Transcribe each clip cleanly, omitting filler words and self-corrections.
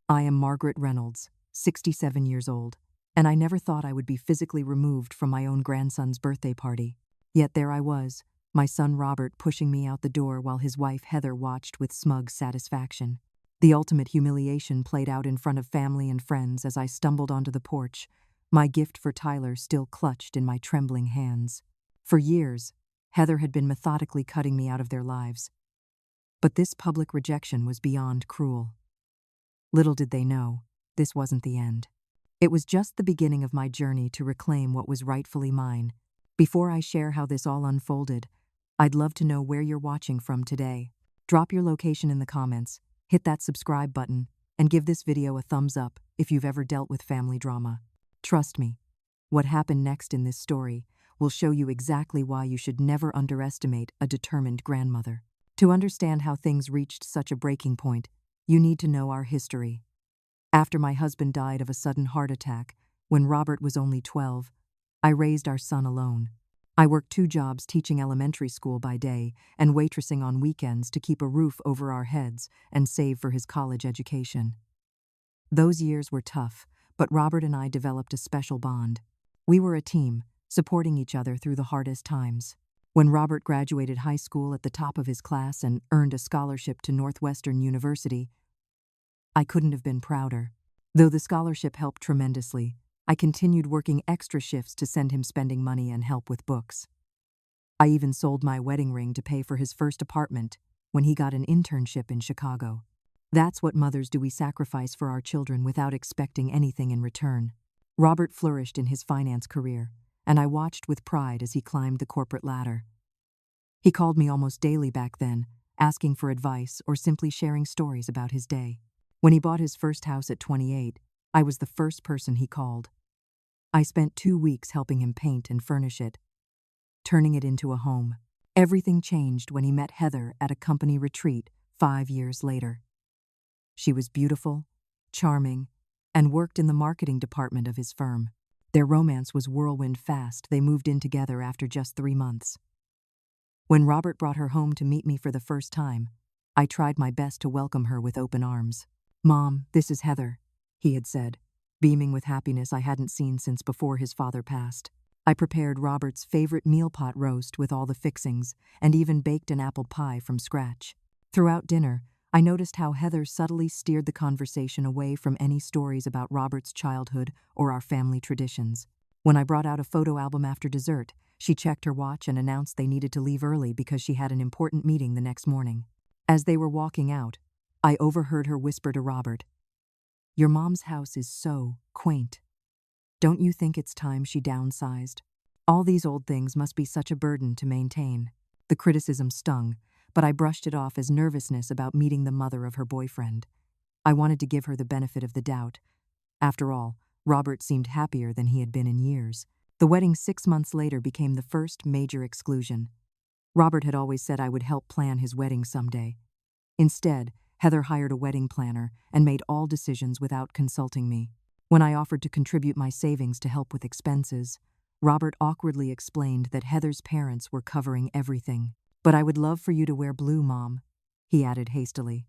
I am Margaret Reynolds, 67 years old, and I never thought I would be physically removed from my own grandson's birthday party. Yet there I was, my son Robert pushing me out the door while his wife Heather watched with smug satisfaction. The ultimate humiliation played out in front of family and friends as I stumbled onto the porch, my gift for Tyler still clutched in my trembling hands. For years, Heather had been methodically cutting me out of their lives. But this public rejection was beyond cruel. Little did they know, this wasn't the end. It was just the beginning of my journey to reclaim what was rightfully mine. Before I share how this all unfolded, I'd love to know where you're watching from today. Drop your location in the comments, hit that subscribe button, and give this video a thumbs up if you've ever dealt with family drama. Trust me, what happened next in this story will show you exactly why you should never underestimate a determined grandmother. To understand how things reached such a breaking point, you need to know our history. After my husband died of a sudden heart attack, when Robert was only 12, I raised our son alone. I worked 2 jobs teaching elementary school by day and waitressing on weekends to keep a roof over our heads and save for his college education. Those years were tough, but Robert and I developed a special bond. We were a team, supporting each other through the hardest times. When Robert graduated high school at the top of his class and earned a scholarship to Northwestern University, I couldn't have been prouder. Though the scholarship helped tremendously, I continued working extra shifts to send him spending money and help with books. I even sold my wedding ring to pay for his first apartment when he got an internship in Chicago. That's what mothers do, we sacrifice for our children without expecting anything in return. Robert flourished in his finance career, and I watched with pride as he climbed the corporate ladder. He called me almost daily back then, asking for advice or simply sharing stories about his day. When he bought his first house at 28, I was the first person he called. I spent 2 weeks helping him paint and furnish it, turning it into a home. Everything changed when he met Heather at a company retreat 5 years later. She was beautiful, charming, and worked in the marketing department of his firm. Their romance was whirlwind fast. They moved in together after just 3 months. When Robert brought her home to meet me for the first time, I tried my best to welcome her with open arms. "Mom, this is Heather," he had said, beaming with happiness I hadn't seen since before his father passed. I prepared Robert's favorite meal pot roast with all the fixings and even baked an apple pie from scratch. Throughout dinner, I noticed how Heather subtly steered the conversation away from any stories about Robert's childhood or our family traditions. When I brought out a photo album after dessert, she checked her watch and announced they needed to leave early because she had an important meeting the next morning. As they were walking out, I overheard her whisper to Robert, "Your mom's house is so quaint. Don't you think it's time she downsized? All these old things must be such a burden to maintain." The criticism stung, but I brushed it off as nervousness about meeting the mother of her boyfriend. I wanted to give her the benefit of the doubt. After all, Robert seemed happier than he had been in years. The wedding 6 months later became the first major exclusion. Robert had always said I would help plan his wedding someday. Instead, Heather hired a wedding planner and made all decisions without consulting me. When I offered to contribute my savings to help with expenses, Robert awkwardly explained that Heather's parents were covering everything. "But I would love for you to wear blue, Mom," he added hastily.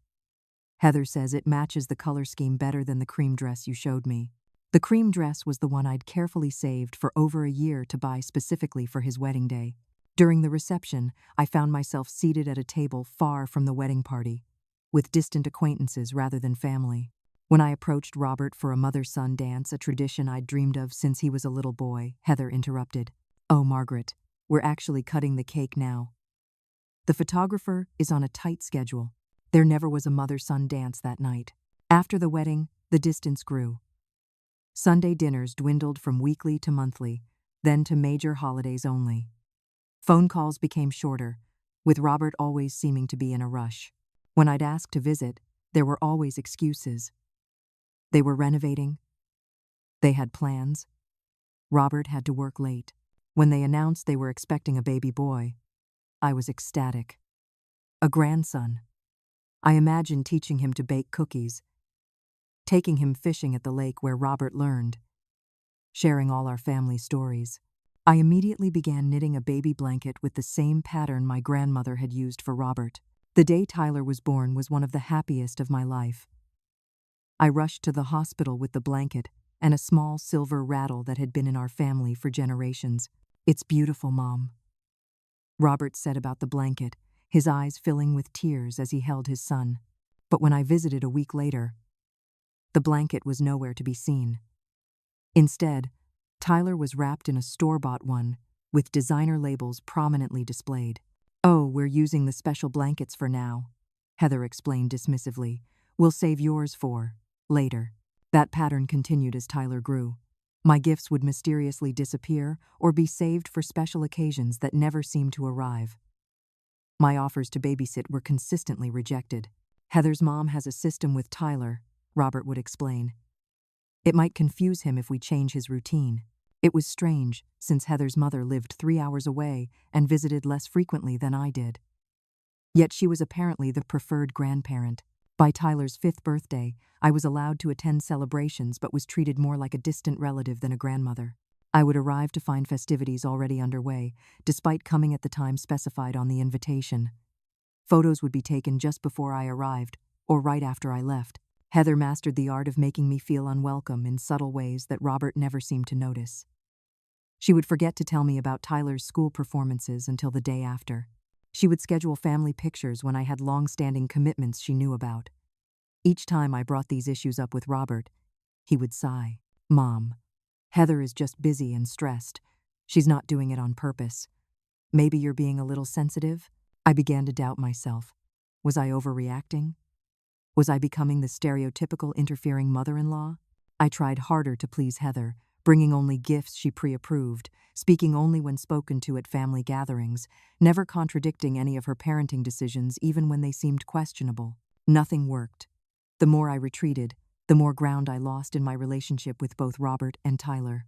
"Heather says it matches the color scheme better than the cream dress you showed me." The cream dress was the one I'd carefully saved for over a year to buy specifically for his wedding day. During the reception, I found myself seated at a table far from the wedding party, with distant acquaintances rather than family. When I approached Robert for a mother-son dance, a tradition I'd dreamed of since he was a little boy, Heather interrupted. "Oh, Margaret, we're actually cutting the cake now. The photographer is on a tight schedule. There never was a mother-son dance that night." After the wedding, the distance grew. Sunday dinners dwindled from weekly to monthly, then to major holidays only. Phone calls became shorter, with Robert always seeming to be in a rush. When I'd ask to visit, there were always excuses. They were renovating. They had plans. Robert had to work late. When they announced they were expecting a baby boy, I was ecstatic. A grandson. I imagined teaching him to bake cookies, taking him fishing at the lake where Robert learned, sharing all our family stories. I immediately began knitting a baby blanket with the same pattern my grandmother had used for Robert. The day Tyler was born was one of the happiest of my life. I rushed to the hospital with the blanket and a small silver rattle that had been in our family for generations. "It's beautiful, Mom," Robert said about the blanket, his eyes filling with tears as he held his son. But when I visited a week later, the blanket was nowhere to be seen. Instead, Tyler was wrapped in a store-bought one, with designer labels prominently displayed. "Oh, we're using the special blankets for now," Heather explained dismissively. "We'll save yours for later." That pattern continued as Tyler grew. My gifts would mysteriously disappear or be saved for special occasions that never seemed to arrive. My offers to babysit were consistently rejected. "Heather's mom has a system with Tyler," Robert would explain. "It might confuse him if we change his routine." It was strange, since Heather's mother lived 3 hours away and visited less frequently than I did. Yet she was apparently the preferred grandparent. By Tyler's 5th birthday, I was allowed to attend celebrations but was treated more like a distant relative than a grandmother. I would arrive to find festivities already underway, despite coming at the time specified on the invitation. Photos would be taken just before I arrived, or right after I left. Heather mastered the art of making me feel unwelcome in subtle ways that Robert never seemed to notice. She would forget to tell me about Tyler's school performances until the day after. She would schedule family pictures when I had long-standing commitments she knew about. Each time I brought these issues up with Robert, he would sigh. "Mom, Heather is just busy and stressed. She's not doing it on purpose. Maybe you're being a little sensitive?" I began to doubt myself. Was I overreacting? Was I becoming the stereotypical interfering mother-in-law? I tried harder to please Heather, bringing only gifts she pre-approved, speaking only when spoken to at family gatherings, never contradicting any of her parenting decisions even when they seemed questionable. Nothing worked. The more I retreated, the more ground I lost in my relationship with both Robert and Tyler.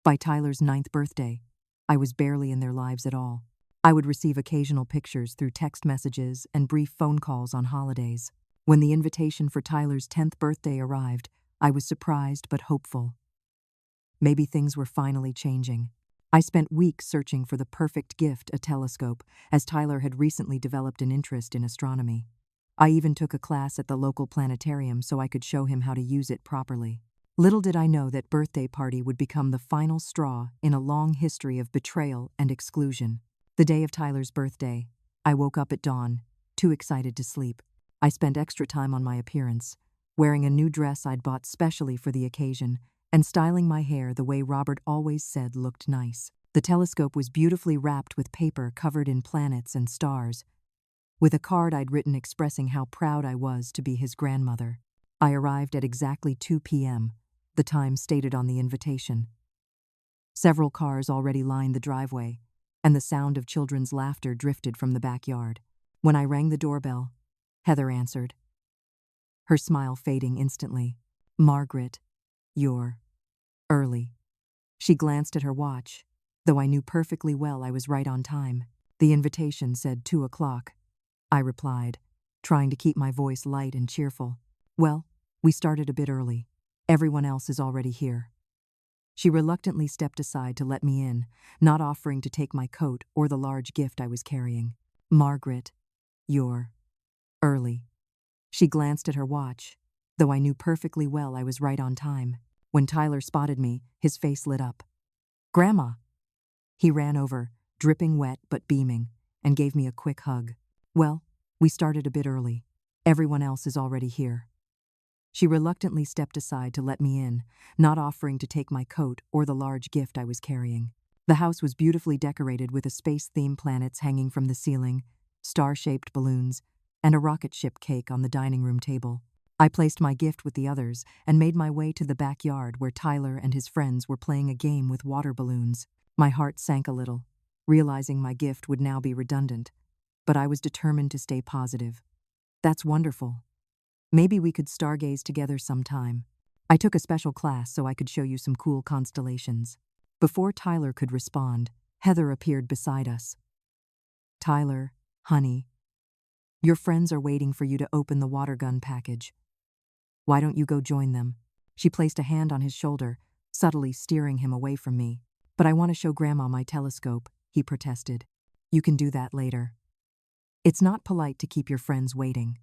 By Tyler's 9th birthday, I was barely in their lives at all. I would receive occasional pictures through text messages and brief phone calls on holidays. When the invitation for Tyler's 10th birthday arrived, I was surprised but hopeful. Maybe things were finally changing. I spent weeks searching for the perfect gift, a telescope, as Tyler had recently developed an interest in astronomy. I even took a class at the local planetarium so I could show him how to use it properly. Little did I know that birthday party would become the final straw in a long history of betrayal and exclusion. The day of Tyler's birthday, I woke up at dawn, too excited to sleep. I spent extra time on my appearance, wearing a new dress I'd bought specially for the occasion, and styling my hair the way Robert always said looked nice. The telescope was beautifully wrapped with paper covered in planets and stars, with a card I'd written expressing how proud I was to be his grandmother. I arrived at exactly 2 p.m., the time stated on the invitation. Several cars already lined the driveway, and the sound of children's laughter drifted from the backyard. When I rang the doorbell, Heather answered, her smile fading instantly. "Margaret, you're early." She glanced at her watch, though I knew perfectly well I was right on time. "The invitation said 2 o'clock. I replied, trying to keep my voice light and cheerful. "Well, we started a bit early. Everyone else is already here." She reluctantly stepped aside to let me in, not offering to take my coat or the large gift I was carrying. "Margaret, you're early." She glanced at her watch, though I knew perfectly well I was right on time. When Tyler spotted me, his face lit up. "Grandma!" He ran over, dripping wet but beaming, and gave me a quick hug. "Well, we started a bit early. Everyone else is already here." She reluctantly stepped aside to let me in, not offering to take my coat or the large gift I was carrying. The house was beautifully decorated with a space-themed planets hanging from the ceiling, star-shaped balloons, and a rocket ship cake on the dining room table. I placed my gift with the others and made my way to the backyard where Tyler and his friends were playing a game with water balloons. My heart sank a little, realizing my gift would now be redundant, but I was determined to stay positive. "That's wonderful. Maybe we could stargaze together sometime. I took a special class so I could show you some cool constellations." Before Tyler could respond, Heather appeared beside us. "Tyler, honey, your friends are waiting for you to open the water gun package. Why don't you go join them?" She placed a hand on his shoulder, subtly steering him away from me. "But I want to show Grandma my telescope," he protested. "You can do that later. It's not polite to keep your friends waiting."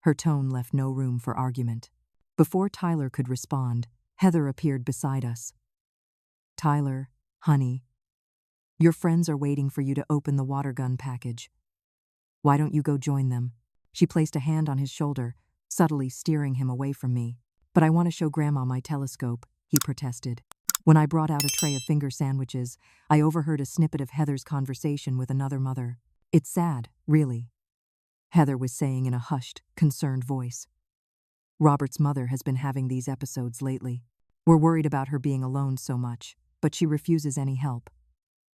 Her tone left no room for argument. Before Tyler could respond, Heather appeared beside us. "Tyler, honey, your friends are waiting for you to open the water gun package. Why don't you go join them?" She placed a hand on his shoulder, subtly steering him away from me. "But I want to show Grandma my telescope," he protested. When I brought out a tray of finger sandwiches, I overheard a snippet of Heather's conversation with another mother. "It's sad, really," Heather was saying in a hushed, concerned voice. "Robert's mother has been having these episodes lately. We're worried about her being alone so much, but she refuses any help.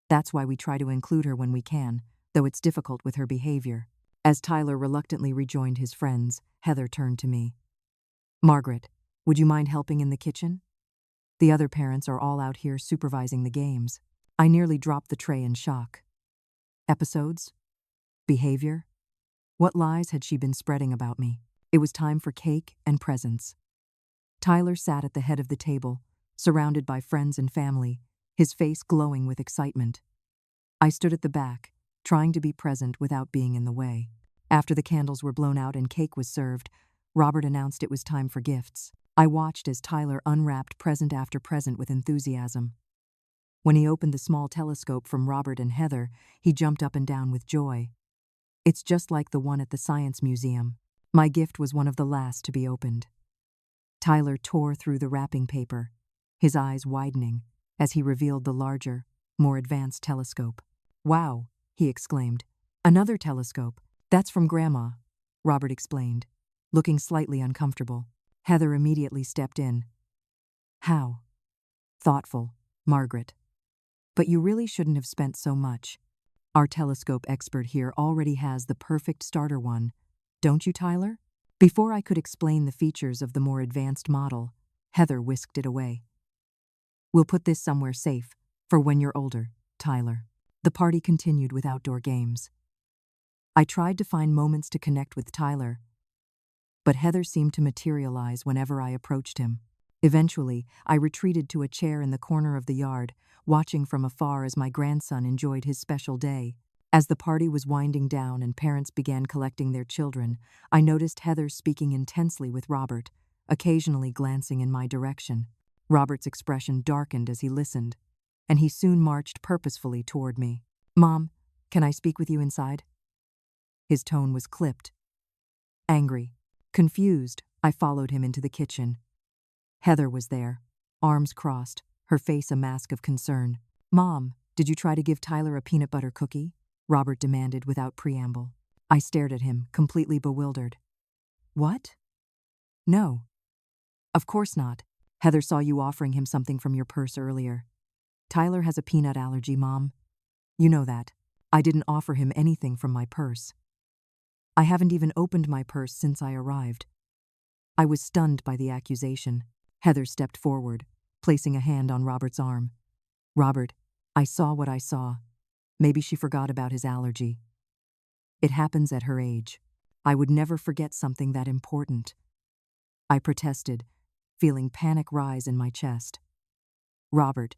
That's why we try to include her when we can, though it's difficult with her behavior." As Tyler reluctantly rejoined his friends, Heather turned to me. "Margaret, would you mind helping in the kitchen? The other parents are all out here supervising the games." I nearly dropped the tray in shock. Episodes? Behavior? What lies had she been spreading about me? It was time for cake and presents. Tyler sat at the head of the table, surrounded by friends and family, his face glowing with excitement. I stood at the back, trying to be present without being in the way. After the candles were blown out and cake was served, Robert announced it was time for gifts. I watched as Tyler unwrapped present after present with enthusiasm. When he opened the small telescope from Robert and Heather, he jumped up and down with joy. "It's just like the one at the Science Museum." My gift was one of the last to be opened. Tyler tore through the wrapping paper, his eyes widening as he revealed the larger, more advanced telescope. "Wow," he exclaimed. "Another telescope. That's from Grandma," Robert explained, looking slightly uncomfortable. Heather immediately stepped in. "How thoughtful, Margaret. But you really shouldn't have spent so much. Our telescope expert here already has the perfect starter one. Don't you, Tyler?" Before I could explain the features of the more advanced model, Heather whisked it away. "We'll put this somewhere safe, for when you're older, Tyler." The party continued with outdoor games. I tried to find moments to connect with Tyler, but Heather seemed to materialize whenever I approached him. Eventually, I retreated to a chair in the corner of the yard, watching from afar as my grandson enjoyed his special day. As the party was winding down and parents began collecting their children, I noticed Heather speaking intensely with Robert, occasionally glancing in my direction. Robert's expression darkened as he listened, and he soon marched purposefully toward me. "Mom, can I speak with you inside?" His tone was clipped. Angry. Confused, I followed him into the kitchen. Heather was there, arms crossed, her face a mask of concern. "Mom, did you try to give Tyler a peanut butter cookie?" Robert demanded without preamble. I stared at him, completely bewildered. "What? No. Of course not. Heather saw you offering him something from your purse earlier. Tyler has a peanut allergy, Mom. You know that. I didn't offer him anything from my purse. I haven't even opened my purse since I arrived." I was stunned by the accusation. Heather stepped forward, placing a hand on Robert's arm. "Robert, I saw what I saw. Maybe she forgot about his allergy. It happens at her age. I would never forget something that important." I protested, feeling panic rise in my chest. "Robert,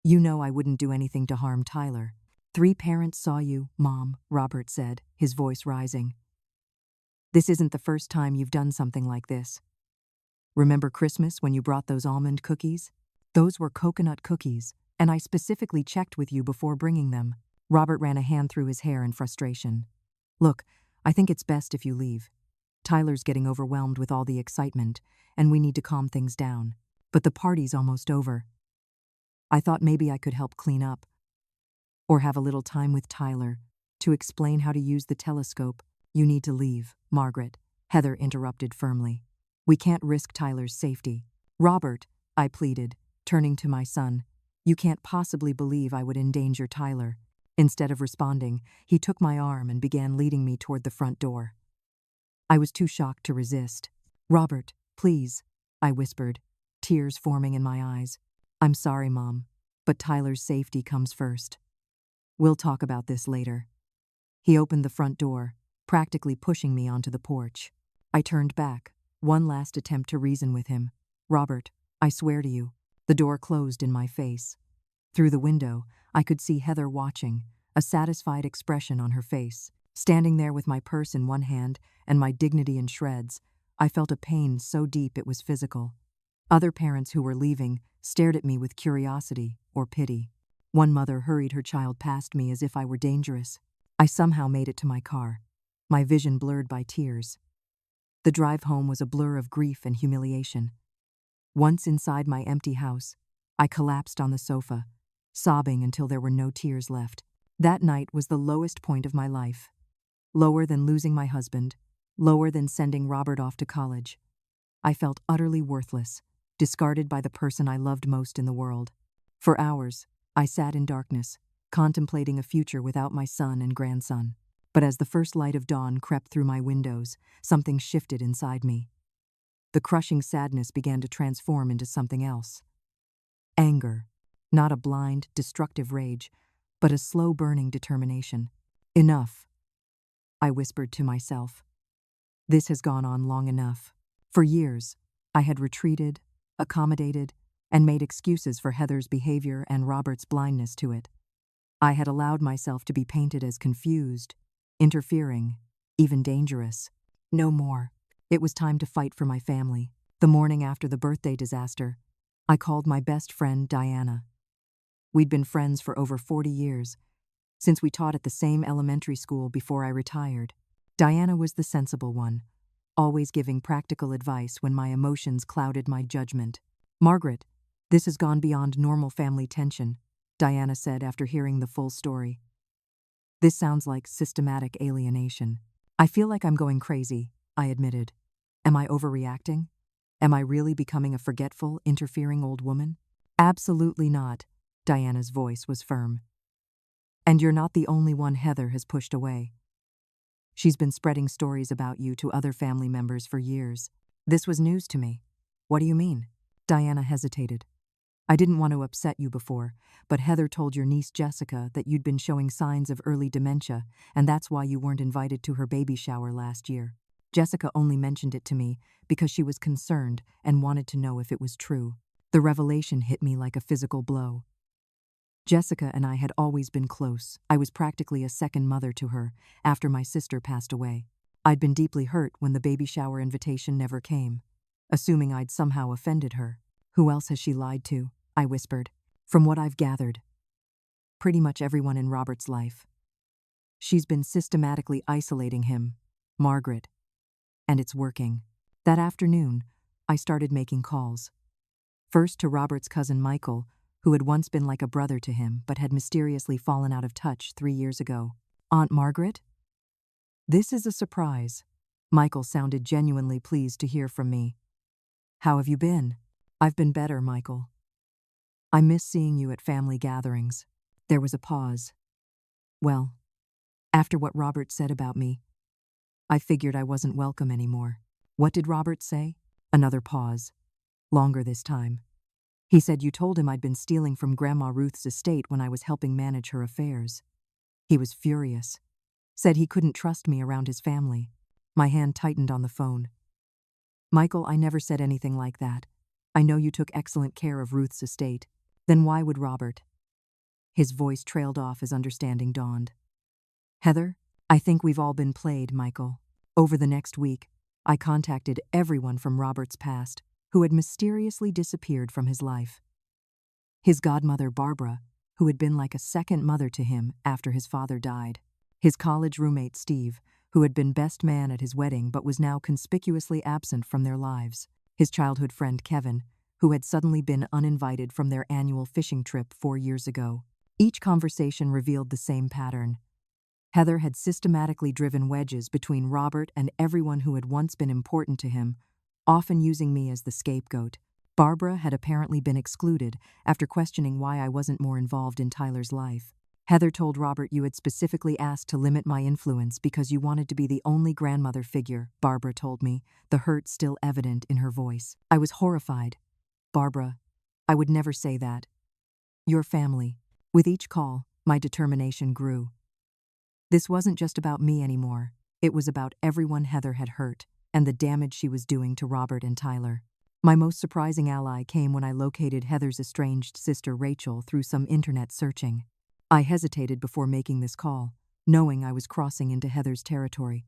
you know I wouldn't do anything to harm Tyler." "3 parents saw you, Mom," Robert said, his voice rising. "This isn't the first time you've done something like this. Remember Christmas when you brought those almond cookies? Those were coconut cookies, and I specifically checked with you before bringing them." Robert ran a hand through his hair in frustration. "Look, I think it's best if you leave. Tyler's getting overwhelmed with all the excitement, and we need to calm things down. But the party's almost over. I thought maybe I could help clean up, or have a little time with Tyler to explain how to use the telescope." "You need to leave, Margaret," Heather interrupted firmly. "We can't risk Tyler's safety." "Robert," I pleaded, turning to my son, "you can't possibly believe I would endanger Tyler." Instead of responding, he took my arm and began leading me toward the front door. I was too shocked to resist. "Robert, please," I whispered, tears forming in my eyes. "I'm sorry, Mom, but Tyler's safety comes first. We'll talk about this later." He opened the front door, practically pushing me onto the porch. I turned back, one last attempt to reason with him. "Robert, I swear to you." The door closed in my face. Through the window, I could see Heather watching, a satisfied expression on her face. Standing there with my purse in one hand and my dignity in shreds, I felt a pain so deep it was physical. Other parents who were leaving stared at me with curiosity or pity. One mother hurried her child past me as if I were dangerous. I somehow made it to my car, my vision blurred by tears. The drive home was a blur of grief and humiliation. Once inside my empty house, I collapsed on the sofa, sobbing until there were no tears left. That night was the lowest point of my life. Lower than losing my husband, lower than sending Robert off to college. I felt utterly worthless, discarded by the person I loved most in the world. For hours, I sat in darkness, contemplating a future without my son and grandson. But as the first light of dawn crept through my windows, something shifted inside me. The crushing sadness began to transform into something else. Anger, not a blind, destructive rage, but a slow-burning determination. Enough, I whispered to myself. This has gone on long enough. For years, I had retreated, accommodated, and made excuses for Heather's behavior and Robert's blindness to it. I had allowed myself to be painted as confused, interfering, even dangerous. No more. It was time to fight for my family. The morning after the birthday disaster, I called my best friend Diana. We'd been friends for over 40 years, since we taught at the same elementary school before I retired. Diana was the sensible one, always giving practical advice when my emotions clouded my judgment. "Margaret, this has gone beyond normal family tension," Diana said after hearing the full story. "This sounds like systematic alienation." "I feel like I'm going crazy," I admitted. "Am I overreacting? Am I really becoming a forgetful, interfering old woman?" "Absolutely not," Diana's voice was firm. "And you're not the only one Heather has pushed away. She's been spreading stories about you to other family members for years." This was news to me. "What do you mean?" Diana hesitated. "I didn't want to upset you before, but Heather told your niece Jessica that you'd been showing signs of early dementia, and that's why you weren't invited to her baby shower last year. Jessica only mentioned it to me because she was concerned and wanted to know if it was true." The revelation hit me like a physical blow. Jessica and I had always been close. I was practically a second mother to her after my sister passed away. I'd been deeply hurt when the baby shower invitation never came, assuming I'd somehow offended her. "Who else has she lied to?" I whispered. "From what I've gathered, pretty much everyone in Robert's life. She's been systematically isolating him, Margaret, and it's working." That afternoon, I started making calls. First to Robert's cousin Michael, who had once been like a brother to him but had mysteriously fallen out of touch 3 years ago. "Aunt Margaret?" "This is a surprise." Michael sounded genuinely pleased to hear from me. "How have you been?" "I've been better, Michael. I miss seeing you at family gatherings." There was a pause. "Well, after what Robert said about me, I figured I wasn't welcome anymore." "What did Robert say?" Another pause. Longer this time. "He said you told him I'd been stealing from Grandma Ruth's estate when I was helping manage her affairs. He was furious. Said he couldn't trust me around his family." My hand tightened on the phone. "Michael, I never said anything like that. I know you took excellent care of Ruth's estate. Then why would Robert?" His voice trailed off as understanding dawned. "Heather, I think we've all been played, Michael." Over the next week, I contacted everyone from Robert's past who had mysteriously disappeared from his life. His godmother Barbara, who had been like a second mother to him after his father died. His college roommate Steve, who had been best man at his wedding but was now conspicuously absent from their lives. His childhood friend Kevin, who had suddenly been uninvited from their annual fishing trip 4 years ago. Each conversation revealed the same pattern. Heather had systematically driven wedges between Robert and everyone who had once been important to him, often using me as the scapegoat. Barbara had apparently been excluded after questioning why I wasn't more involved in Tyler's life. "Heather told Robert you had specifically asked to limit my influence because you wanted to be the only grandmother figure," Barbara told me, the hurt still evident in her voice. I was horrified. "Barbara, I would never say that. Your family." With each call, my determination grew. This wasn't just about me anymore. It was about everyone Heather had hurt and the damage she was doing to Robert and Tyler. My most surprising ally came when I located Heather's estranged sister Rachel through some internet searching. I hesitated before making this call, knowing I was crossing into Heather's territory.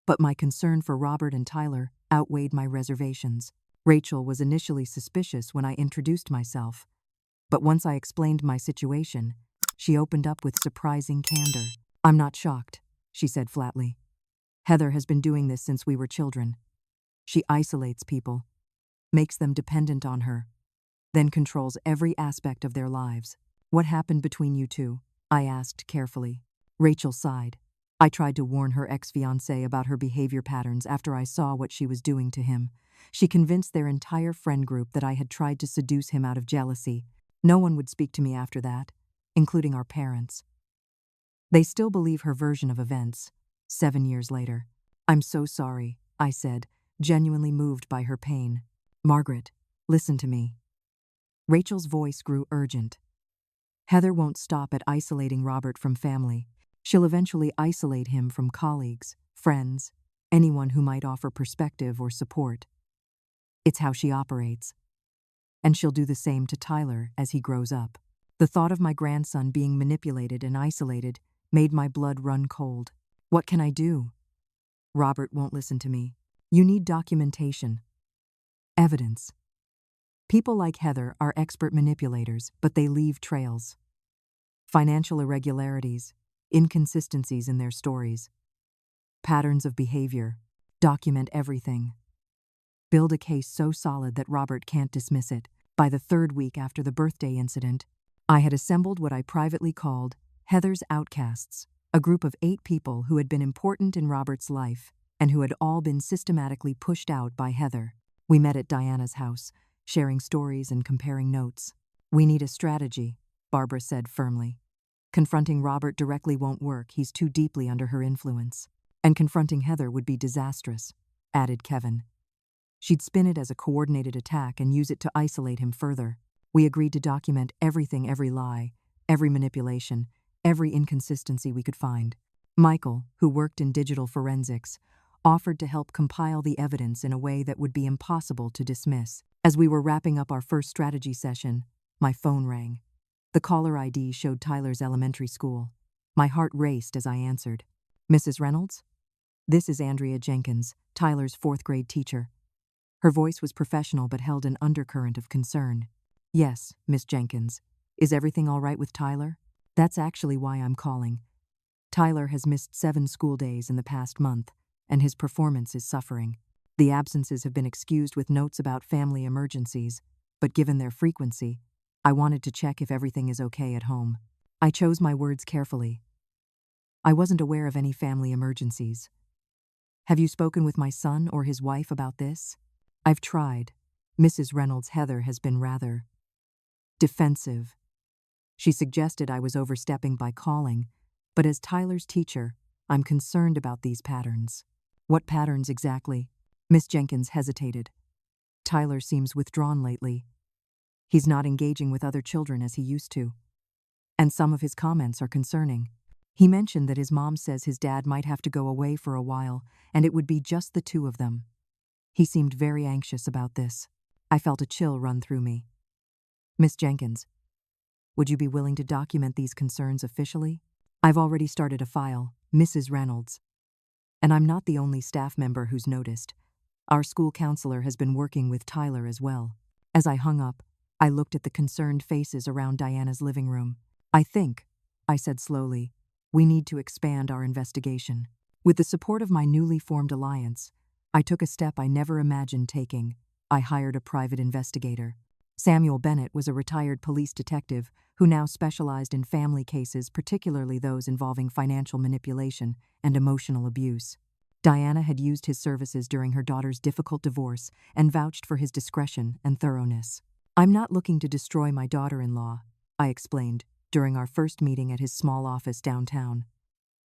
But my concern for Robert and Tyler outweighed my reservations. Rachel was initially suspicious when I introduced myself, but once I explained my situation, she opened up with surprising candor. "I'm not shocked," she said flatly. "Heather has been doing this since we were children. She isolates people, makes them dependent on her, then controls every aspect of their lives." "What happened between you two?" I asked carefully. Rachel sighed. "I tried to warn her ex-fiancé about her behavior patterns after I saw what she was doing to him. She convinced their entire friend group that I had tried to seduce him out of jealousy. No one would speak to me after that, including our parents. They still believe her version of events, 7 years later." "I'm so sorry," I said, genuinely moved by her pain. "Margaret, listen to me." Rachel's voice grew urgent. "Heather won't stop at isolating Robert from family. She'll eventually isolate him from colleagues, friends, anyone who might offer perspective or support. It's how she operates. And she'll do the same to Tyler as he grows up." The thought of my grandson being manipulated and isolated made my blood run cold. "What can I do?" "Robert won't listen to me. You need documentation. Evidence. People like Heather are expert manipulators, but they leave trails. Financial irregularities, inconsistencies in their stories, patterns of behavior. Document everything. Build a case so solid that Robert can't dismiss it." By the 3rd week after the birthday incident, I had assembled what I privately called Heather's Outcasts, a group of 8 people who had been important in Robert's life and who had all been systematically pushed out by Heather. We met at Diana's house, sharing stories and comparing notes. "We need a strategy," Barbara said firmly. "Confronting Robert directly won't work, he's too deeply under her influence. And confronting Heather would be disastrous," added Kevin. "She'd spin it as a coordinated attack and use it to isolate him further." We agreed to document everything, every lie, every manipulation, every inconsistency we could find. Michael, who worked in digital forensics, offered to help compile the evidence in a way that would be impossible to dismiss. As we were wrapping up our first strategy session, my phone rang. The caller ID showed Tyler's elementary school. My heart raced as I answered. "Mrs. Reynolds? This is Andrea Jenkins, Tyler's 4th grade teacher." Her voice was professional but held an undercurrent of concern. "Yes, Miss Jenkins. Is everything all right with Tyler? That's actually why I'm calling. Tyler has missed 7 school days in the past month, and his performance is suffering. The absences have been excused with notes about family emergencies, but given their frequency, I wanted to check if everything is okay at home." I chose my words carefully. "I wasn't aware of any family emergencies. Have you spoken with my son or his wife about this?" "I've tried. Mrs. Reynolds' Heather has been rather defensive. She suggested I was overstepping by calling, but as Tyler's teacher, I'm concerned about these patterns." "What patterns exactly?" Miss Jenkins hesitated. "Tyler seems withdrawn lately. He's not engaging with other children as he used to. And some of his comments are concerning. He mentioned that his mom says his dad might have to go away for a while, and it would be just the 2 of them. He seemed very anxious about this." I felt a chill run through me. "Miss Jenkins, would you be willing to document these concerns officially?" "I've already started a file, Mrs. Reynolds. And I'm not the only staff member who's noticed. Our school counselor has been working with Tyler as well." As I hung up, I looked at the concerned faces around Diana's living room. I think," I said slowly, "we need to expand our investigation." With the support of my newly formed alliance, I took a step I never imagined taking. I hired a private investigator. Samuel Bennett was a retired police detective who now specialized in family cases, particularly those involving financial manipulation and emotional abuse. Diana had used his services during her daughter's difficult divorce and vouched for his discretion and thoroughness. "I'm not looking to destroy my daughter-in-law," I explained during our first meeting at his small office downtown.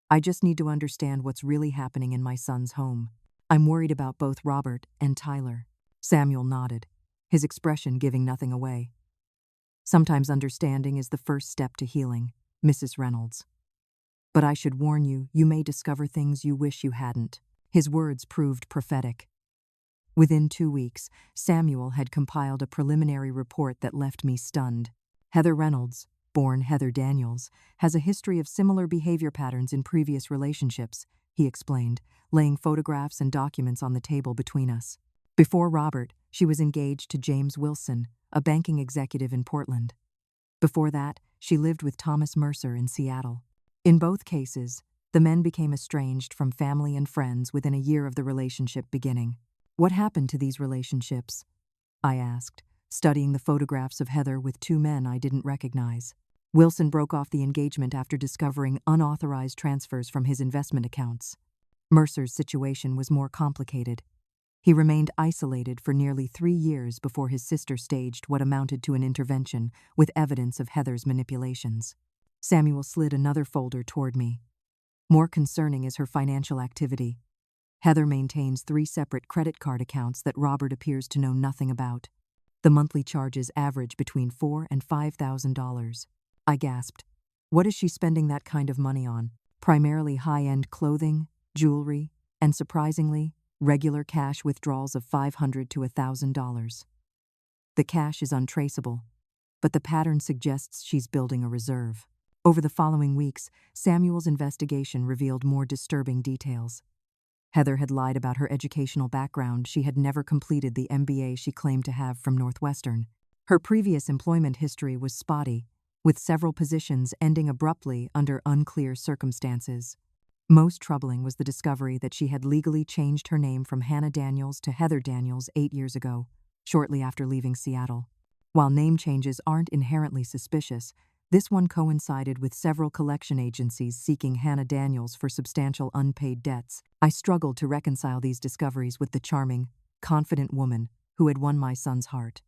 "I just need to understand what's really happening in my son's home. I'm worried about both Robert and Tyler." Samuel nodded, his expression giving nothing away. "Sometimes understanding is the first step to healing, Mrs. Reynolds. But I should warn you, you may discover things you wish you hadn't." His words proved prophetic. Within 2 weeks, Samuel had compiled a preliminary report that left me stunned. Heather Reynolds, born Heather Daniels, has a history of similar behavior patterns in previous relationships, he explained, laying photographs and documents on the table between us. Before Robert, she was engaged to James Wilson, a banking executive in Portland. Before that, she lived with Thomas Mercer in Seattle. In both cases, the men became estranged from family and friends within a year of the relationship beginning. What happened to these relationships? I asked, studying the photographs of Heather with two men I didn't recognize. Wilson broke off the engagement after discovering unauthorized transfers from his investment accounts. Mercer's situation was more complicated. He remained isolated for nearly 3 years before his sister staged what amounted to an intervention with evidence of Heather's manipulations. Samuel slid another folder toward me. More concerning is her financial activity. Heather maintains 3 separate credit card accounts that Robert appears to know nothing about. The monthly charges average between $4,000 and $5,000. I gasped. What is she spending that kind of money on? Primarily high-end clothing, jewelry, and surprisingly, regular cash withdrawals of $500 to $1,000. The cash is untraceable, but the pattern suggests she's building a reserve. Over the following weeks, Samuel's investigation revealed more disturbing details. Heather had lied about her educational background. She had never completed the MBA she claimed to have from Northwestern. Her previous employment history was spotty, with several positions ending abruptly under unclear circumstances. Most troubling was the discovery that she had legally changed her name from Hannah Daniels to Heather Daniels 8 years ago, shortly after leaving Seattle. While name changes aren't inherently suspicious, this one coincided with several collection agencies seeking Hannah Daniels for substantial unpaid debts. I struggled to reconcile these discoveries with the charming, confident woman who had won my son's heart.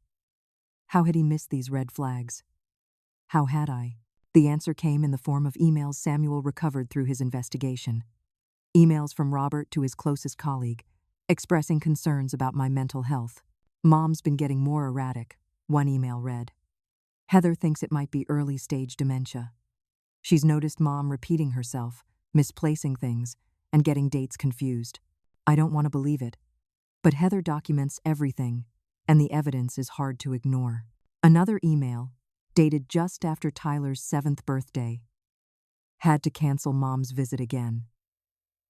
How had he missed these red flags? How had I? The answer came in the form of emails Samuel recovered through his investigation. Emails from Robert to his closest colleague, expressing concerns about my mental health. Mom's been getting more erratic, one email read. Heather thinks it might be early-stage dementia. She's noticed Mom repeating herself, misplacing things, and getting dates confused. I don't want to believe it. But Heather documents everything, and the evidence is hard to ignore. Another email, dated just after Tyler's 7th birthday. Had to cancel Mom's visit again.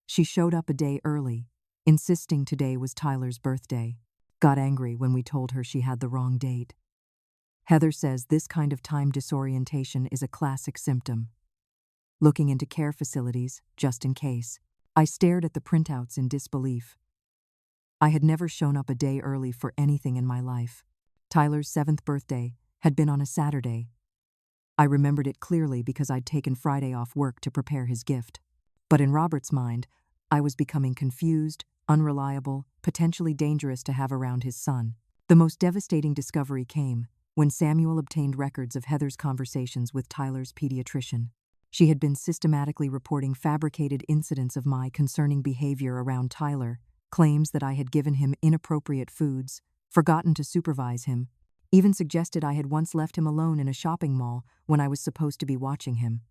She showed up a day early, insisting today was Tyler's birthday. Got angry when we told her she had the wrong date. Heather says this kind of time disorientation is a classic symptom. Looking into care facilities, just in case. I stared at the printouts in disbelief. I had never shown up a day early for anything in my life. Tyler's 7th birthday had been on a Saturday. I remembered it clearly because I'd taken Friday off work to prepare his gift. But in Robert's mind, I was becoming confused, unreliable, potentially dangerous to have around his son. The most devastating discovery came when Samuel obtained records of Heather's conversations with Tyler's pediatrician. She had been systematically reporting fabricated incidents of my concerning behavior around Tyler, claims that I had given him inappropriate foods, forgotten to supervise him, even suggested I had once left him alone in a shopping mall when I was supposed to be watching him.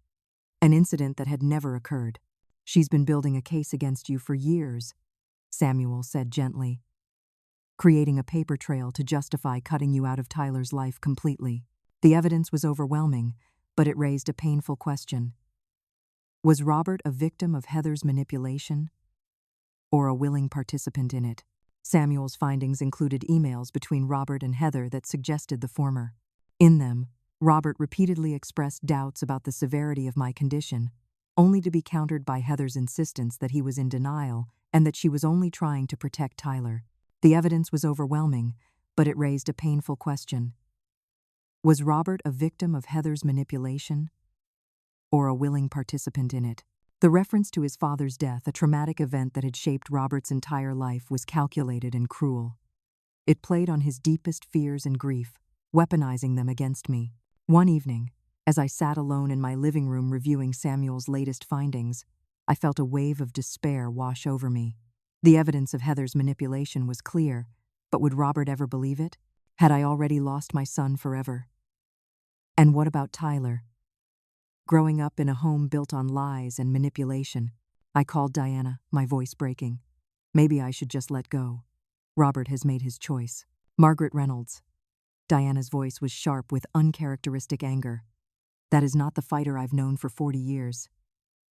An incident that had never occurred. She's been building a case against you for years, Samuel said gently, creating a paper trail to justify cutting you out of Tyler's life completely. The evidence was overwhelming, but it raised a painful question. Was Robert a victim of Heather's manipulation, or a willing participant in it? Samuel's findings included emails between Robert and Heather that suggested the former. In them, Robert repeatedly expressed doubts about the severity of my condition, only to be countered by Heather's insistence that he was in denial and that she was only trying to protect Tyler. The evidence was overwhelming, but it raised a painful question. Was Robert a victim of Heather's manipulation, or a willing participant in it? The reference to his father's death, a traumatic event that had shaped Robert's entire life, was calculated and cruel. It played on his deepest fears and grief, weaponizing them against me. One evening, as I sat alone in my living room reviewing Samuel's latest findings, I felt a wave of despair wash over me. The evidence of Heather's manipulation was clear, but would Robert ever believe it? Had I already lost my son forever? And what about Tyler? Growing up in a home built on lies and manipulation, I called Diana, my voice breaking. Maybe I should just let go. Robert has made his choice. Margaret Reynolds. Diana's voice was sharp with uncharacteristic anger. That is not the fighter I've known for 40 years.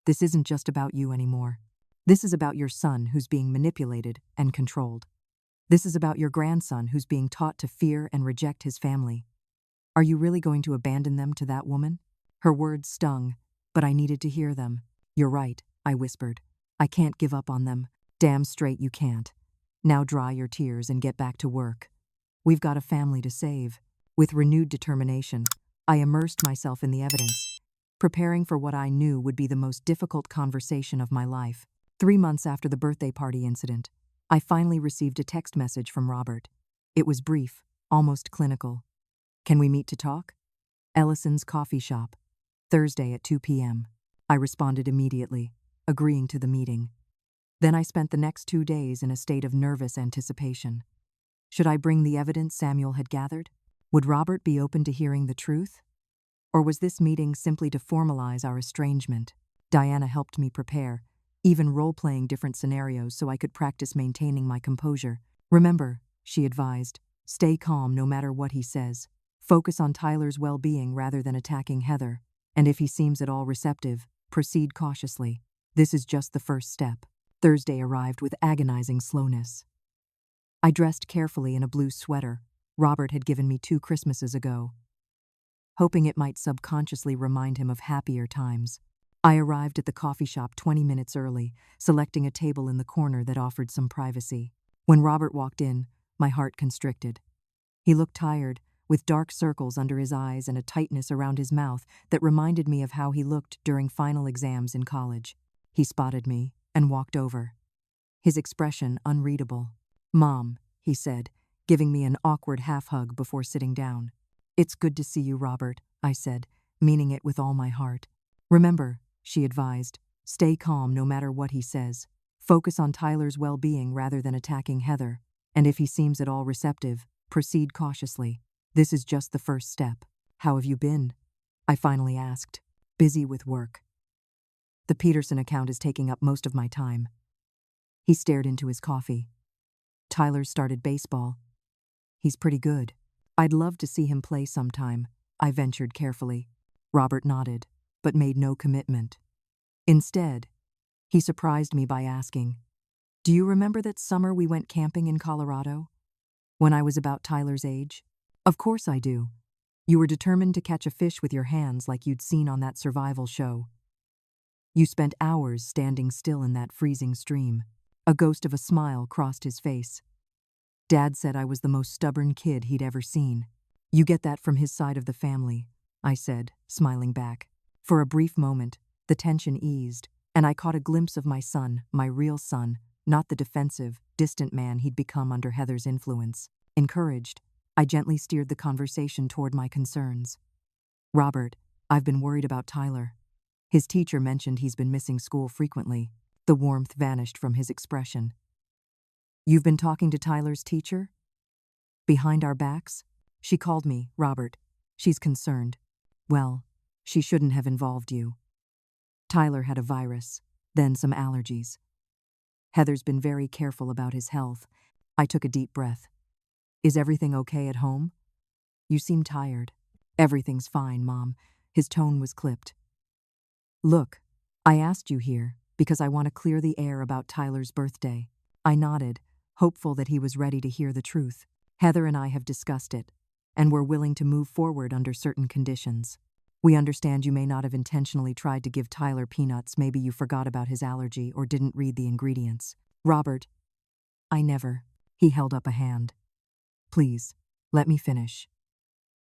This isn't just about you anymore. This is about your son who's being manipulated and controlled. This is about your grandson who's being taught to fear and reject his family. Are you really going to abandon them to that woman?" Her words stung, but I needed to hear them. "You're right," I whispered. "I can't give up on them." "Damn straight you can't. Now dry your tears and get back to work. We've got a family to save." With renewed determination, I immersed myself in the evidence, preparing for what I knew would be the most difficult conversation of my life. 3 months after the birthday party incident, I finally received a text message from Robert. It was brief, almost clinical. "Can we meet to talk?" "Ellison's Coffee Shop, Thursday at 2 p.m. I responded immediately, agreeing to the meeting. Then I spent the next 2 days in a state of nervous anticipation. Should I bring the evidence Samuel had gathered? Would Robert be open to hearing the truth? Or was this meeting simply to formalize our estrangement? Diana helped me prepare, even role-playing different scenarios so I could practice maintaining my composure. "Remember," she advised, "stay calm no matter what he says. Focus on Tyler's well-being rather than attacking Heather. And if he seems at all receptive, proceed cautiously. This is just the first step." Thursday arrived with agonizing slowness. I dressed carefully in a blue sweater Robert had given me 2 Christmases ago, hoping it might subconsciously remind him of happier times. I arrived at the coffee shop 20 minutes early, selecting a table in the corner that offered some privacy. When Robert walked in, my heart constricted. He looked tired, with dark circles under his eyes and a tightness around his mouth that reminded me of how he looked during final exams in college. He spotted me and walked over, his expression unreadable. "Mom," he said, giving me an awkward half-hug before sitting down. "It's good to see you, Robert," I said, meaning it with all my heart. "Remember," she advised, "stay calm no matter what he says. Focus on Tyler's well-being rather than attacking Heather. And if he seems at all receptive, proceed cautiously. This is just the first step." "How have you been?" I finally asked. "Busy with work. The Peterson account is taking up most of my time." He stared into his coffee. "Tyler's started baseball. He's pretty good. I'd love to see him play sometime," I ventured carefully. Robert nodded, but made no commitment. Instead, he surprised me by asking, "Do you remember that summer we went camping in Colorado? When I was about Tyler's age?" "Of course I do. You were determined to catch a fish with your hands like you'd seen on that survival show. You spent hours standing still in that freezing stream." A ghost of a smile crossed his face. "Dad said I was the most stubborn kid he'd ever seen." "You get that from his side of the family," I said, smiling back. For a brief moment, the tension eased, and I caught a glimpse of my son, my real son, not the defensive, distant man he'd become under Heather's influence. Encouraged, I gently steered the conversation toward my concerns. "Robert, I've been worried about Tyler. His teacher mentioned he's been missing school frequently." The warmth vanished from his expression. "You've been talking to Tyler's teacher? Behind our backs?" "She called me, Robert. She's concerned." "Well, she shouldn't have involved you. Tyler had a virus, then some allergies. Heather's been very careful about his health." I took a deep breath. "Is everything okay at home? You seem tired." "Everything's fine, Mom." His tone was clipped. "Look, I asked you here because I want to clear the air about Tyler's birthday." I nodded, hopeful that he was ready to hear the truth. "Heather and I have discussed it, and we're willing to move forward under certain conditions. We understand you may not have intentionally tried to give Tyler peanuts. Maybe you forgot about his allergy or didn't read the ingredients." "Robert, I never." He held up a hand. "Please, let me finish.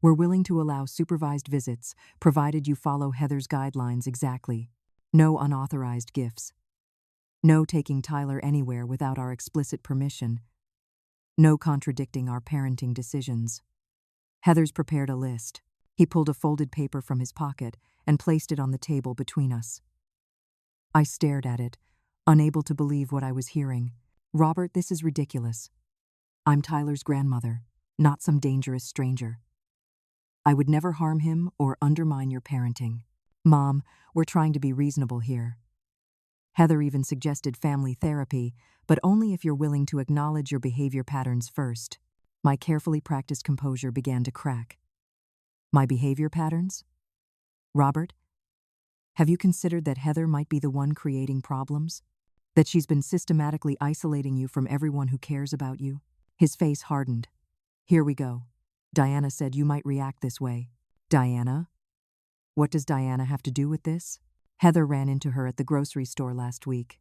We're willing to allow supervised visits, provided you follow Heather's guidelines exactly. No unauthorized gifts. No taking Tyler anywhere without our explicit permission. No contradicting our parenting decisions." Heather's prepared a list. He pulled a folded paper from his pocket and placed it on the table between us. I stared at it, unable to believe what I was hearing. "Robert, this is ridiculous. I'm Tyler's grandmother, not some dangerous stranger. I would never harm him or undermine your parenting." "Mom, we're trying to be reasonable here. Heather even suggested family therapy, but only if you're willing to acknowledge your behavior patterns first." My carefully practiced composure began to crack. "My behavior patterns? Robert, have you considered that Heather might be the one creating problems? That she's been systematically isolating you from everyone who cares about you? His face hardened. Here we go. Diana said you might react this way. Diana? What does Diana have to do with this? Heather ran into her at the grocery store last week.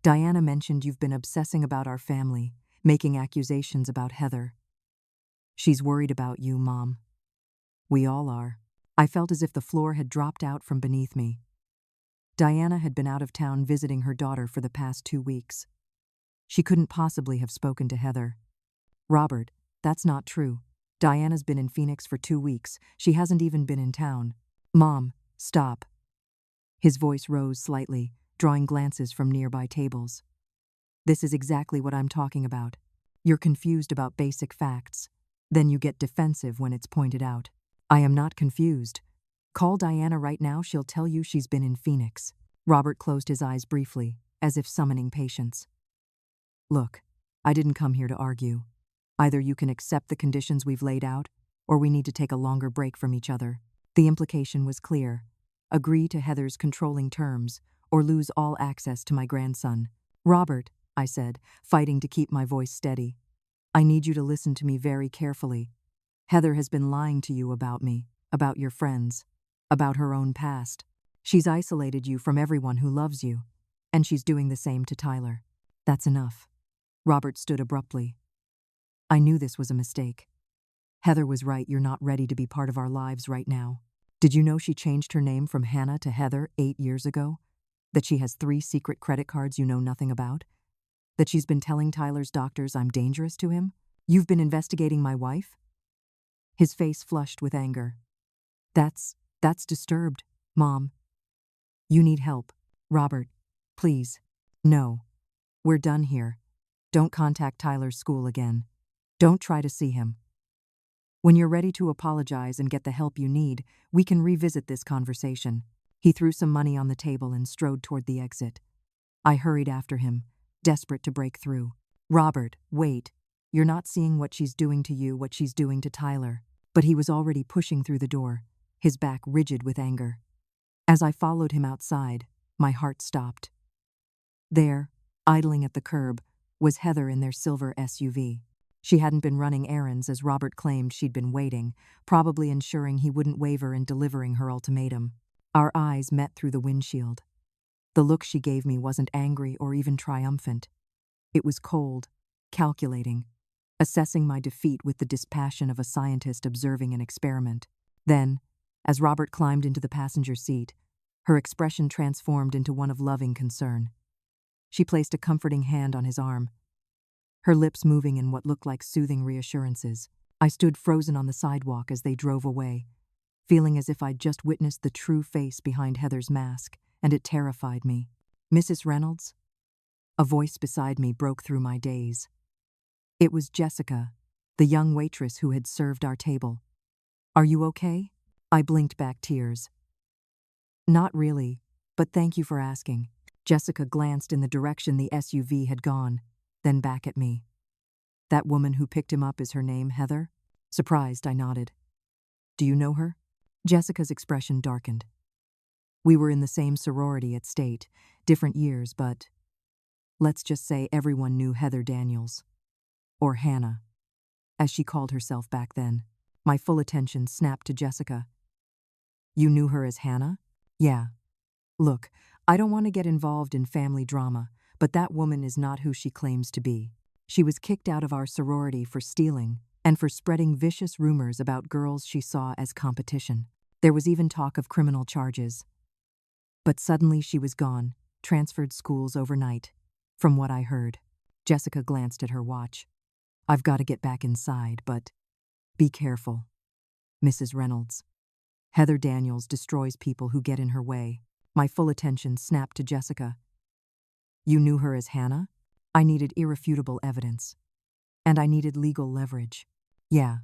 Diana mentioned you've been obsessing about our family, making accusations about Heather. She's worried about you, Mom. We all are. I felt as if the floor had dropped out from beneath me. Diana had been out of town visiting her daughter for the past 2 weeks. She couldn't possibly have spoken to Heather. Robert, that's not true. Diana's been in Phoenix for 2 weeks. She hasn't even been in town. Mom, stop. His voice rose slightly, drawing glances from nearby tables. This is exactly what I'm talking about. You're confused about basic facts. Then you get defensive when it's pointed out. I am not confused. Call Diana right now, she'll tell you she's been in Phoenix. Robert closed his eyes briefly, as if summoning patience. Look, I didn't come here to argue. Either you can accept the conditions we've laid out, or we need to take a longer break from each other. The implication was clear. Agree to Heather's controlling terms, or lose all access to my grandson. Robert, I said, fighting to keep my voice steady. I need you to listen to me very carefully. Heather has been lying to you about me, about your friends, about her own past. She's isolated you from everyone who loves you, and she's doing the same to Tyler. That's enough. Robert stood abruptly. I knew this was a mistake. Heather was right, you're not ready to be part of our lives right now. Did you know she changed her name from Hannah to Heather 8 years ago? That she has 3 secret credit cards you know nothing about? That she's been telling Tyler's doctors I'm dangerous to him? You've been investigating my wife? His face flushed with anger. That's disturbed, Mom. You need help. Robert, please. No. We're done here. Don't contact Tyler's school again. Don't try to see him. When you're ready to apologize and get the help you need, we can revisit this conversation. He threw some money on the table and strode toward the exit. I hurried after him, desperate to break through. Robert, wait. You're not seeing what she's doing to you, what she's doing to Tyler. But he was already pushing through the door, his back rigid with anger. As I followed him outside, my heart stopped. There, idling at the curb, was Heather in their silver SUV. She hadn't been running errands as Robert claimed she'd been waiting, probably ensuring he wouldn't waver in delivering her ultimatum. Our eyes met through the windshield. The look she gave me wasn't angry or even triumphant. It was cold, calculating, assessing my defeat with the dispassion of a scientist observing an experiment. Then, as Robert climbed into the passenger seat, her expression transformed into one of loving concern. She placed a comforting hand on his arm, her lips moving in what looked like soothing reassurances. I stood frozen on the sidewalk as they drove away, feeling as if I'd just witnessed the true face behind Heather's mask, and it terrified me. Mrs. Reynolds? A voice beside me broke through my daze. It was Jessica, the young waitress who had served our table. Are you okay? I blinked back tears. Not really, but thank you for asking. Jessica glanced in the direction the SUV had gone, then back at me. That woman who picked him up, is her name Heather? Surprised, I nodded. Do you know her? Jessica's expression darkened. We were in the same sorority at State, different years, but let's just say everyone knew Heather Daniels. Or Hannah, as she called herself back then. My full attention snapped to Jessica. You knew her as Hannah? Yeah. Look, I don't want to get involved in family drama, but that woman is not who she claims to be. She was kicked out of our sorority for stealing and for spreading vicious rumors about girls she saw as competition. There was even talk of criminal charges. But suddenly she was gone, transferred schools overnight. From what I heard, Jessica glanced at her watch. I've got to get back inside, but be careful. Mrs. Reynolds. Heather Daniels destroys people who get in her way. My full attention snapped to Jessica. You knew her as Hannah? I needed irrefutable evidence. And I needed legal leverage. Yeah.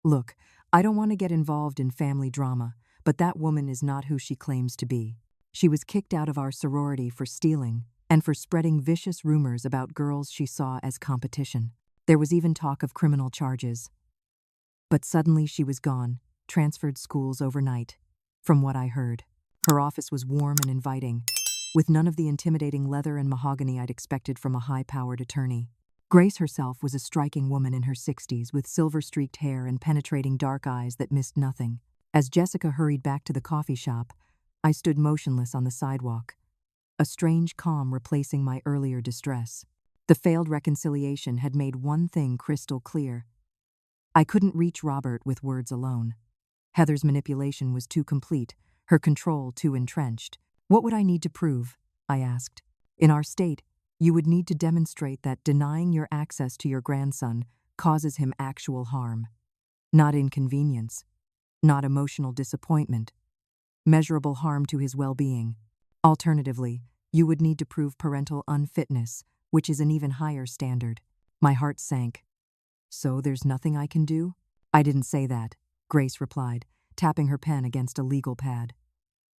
Look, I don't want to get involved in family drama, but that woman is not who she claims to be. She was kicked out of our sorority for stealing and for spreading vicious rumors about girls she saw as competition. There was even talk of criminal charges. But suddenly she was gone, transferred schools overnight. From what I heard, her office was warm and inviting. with none of the intimidating leather and mahogany I'd expected from a high-powered attorney. Grace herself was a striking woman in her 60s with silver-streaked hair and penetrating dark eyes that missed nothing. As Jessica hurried back to the coffee shop, I stood motionless on the sidewalk, a strange calm replacing my earlier distress. The failed reconciliation had made one thing crystal clear. I couldn't reach Robert with words alone. Heather's manipulation was too complete, her control too entrenched. What would I need to prove? I asked. In our state, you would need to demonstrate that denying your access to your grandson causes him actual harm. Not inconvenience, not emotional disappointment, measurable harm to his well-being. Alternatively, you would need to prove parental unfitness, which is an even higher standard. My heart sank. So there's nothing I can do? I didn't say that, Grace replied, tapping her pen against a legal pad.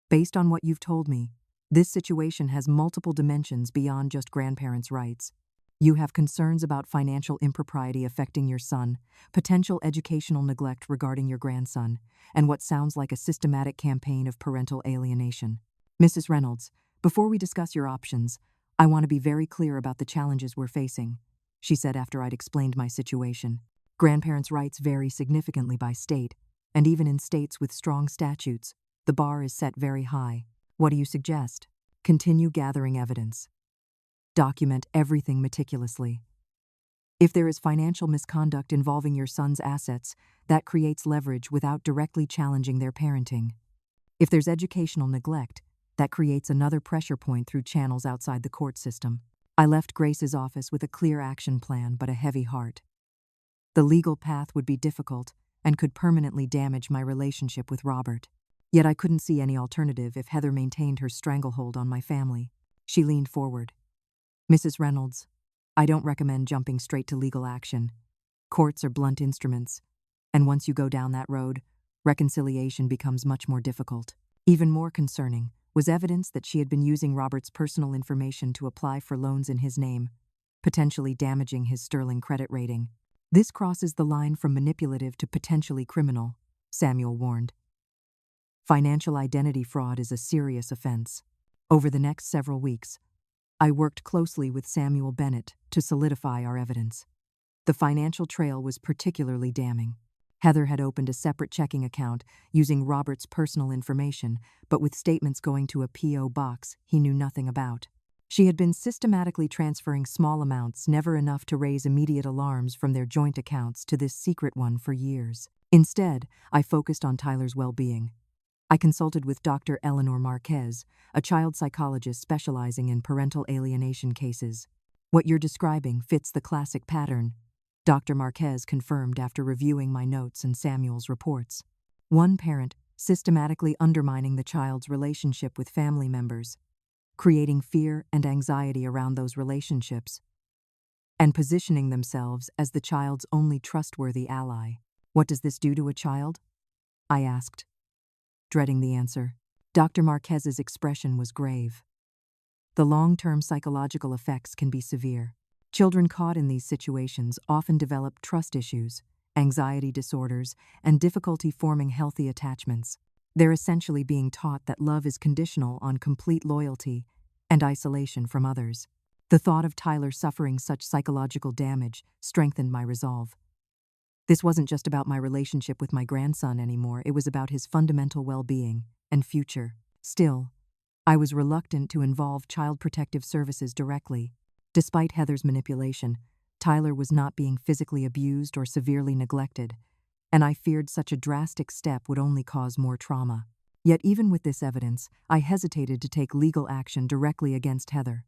Based on what you've told me, this situation has multiple dimensions beyond just grandparents' rights. You have concerns about financial impropriety affecting your son, potential educational neglect regarding your grandson, and what sounds like a systematic campaign of parental alienation. Mrs. Reynolds, before we discuss your options, I want to be very clear about the challenges we're facing, she said after I'd explained my situation. Grandparents' rights vary significantly by state, and even in states with strong statutes, the bar is set very high. What do you suggest? Continue gathering evidence. Document everything meticulously. If there is financial misconduct involving your son's assets, that creates leverage without directly challenging their parenting. If there's educational neglect, that creates another pressure point through channels outside the court system. I left Grace's office with a clear action plan but a heavy heart. The legal path would be difficult and could permanently damage my relationship with Robert. Yet I couldn't see any alternative if Heather maintained her stranglehold on my family. She leaned forward. Mrs. Reynolds, I don't recommend jumping straight to legal action. Courts are blunt instruments, and once you go down that road, reconciliation becomes much more difficult. Even more concerning was evidence that she had been using Robert's personal information to apply for loans in his name, potentially damaging his sterling credit rating. This crosses the line from manipulative to potentially criminal, Samuel warned. Financial identity fraud is a serious offense. Over the next several weeks, I worked closely with Samuel Bennett to solidify our evidence. The financial trail was particularly damning. Heather had opened a separate checking account using Robert's personal information, but with statements going to a P.O. box he knew nothing about. She had been systematically transferring small amounts, never enough to raise immediate alarms, from their joint accounts to this secret one for years. Instead, I focused on Tyler's well-being. I consulted with Dr. Eleanor Marquez, a child psychologist specializing in parental alienation cases. What you're describing fits the classic pattern, Dr. Marquez confirmed after reviewing my notes and Samuel's reports. One parent systematically undermining the child's relationship with family members, creating fear and anxiety around those relationships, and positioning themselves as the child's only trustworthy ally. What does this do to a child? I asked, dreading the answer. Dr. Marquez's expression was grave. The long-term psychological effects can be severe. Children caught in these situations often develop trust issues, anxiety disorders, and difficulty forming healthy attachments. They're essentially being taught that love is conditional on complete loyalty and isolation from others. The thought of Tyler suffering such psychological damage strengthened my resolve. This wasn't just about my relationship with my grandson anymore, it was about his fundamental well-being and future. Still, I was reluctant to involve Child Protective Services directly. Despite Heather's manipulation, Tyler was not being physically abused or severely neglected, and I feared such a drastic step would only cause more trauma. Yet even with this evidence, I hesitated to take legal action directly against Heather.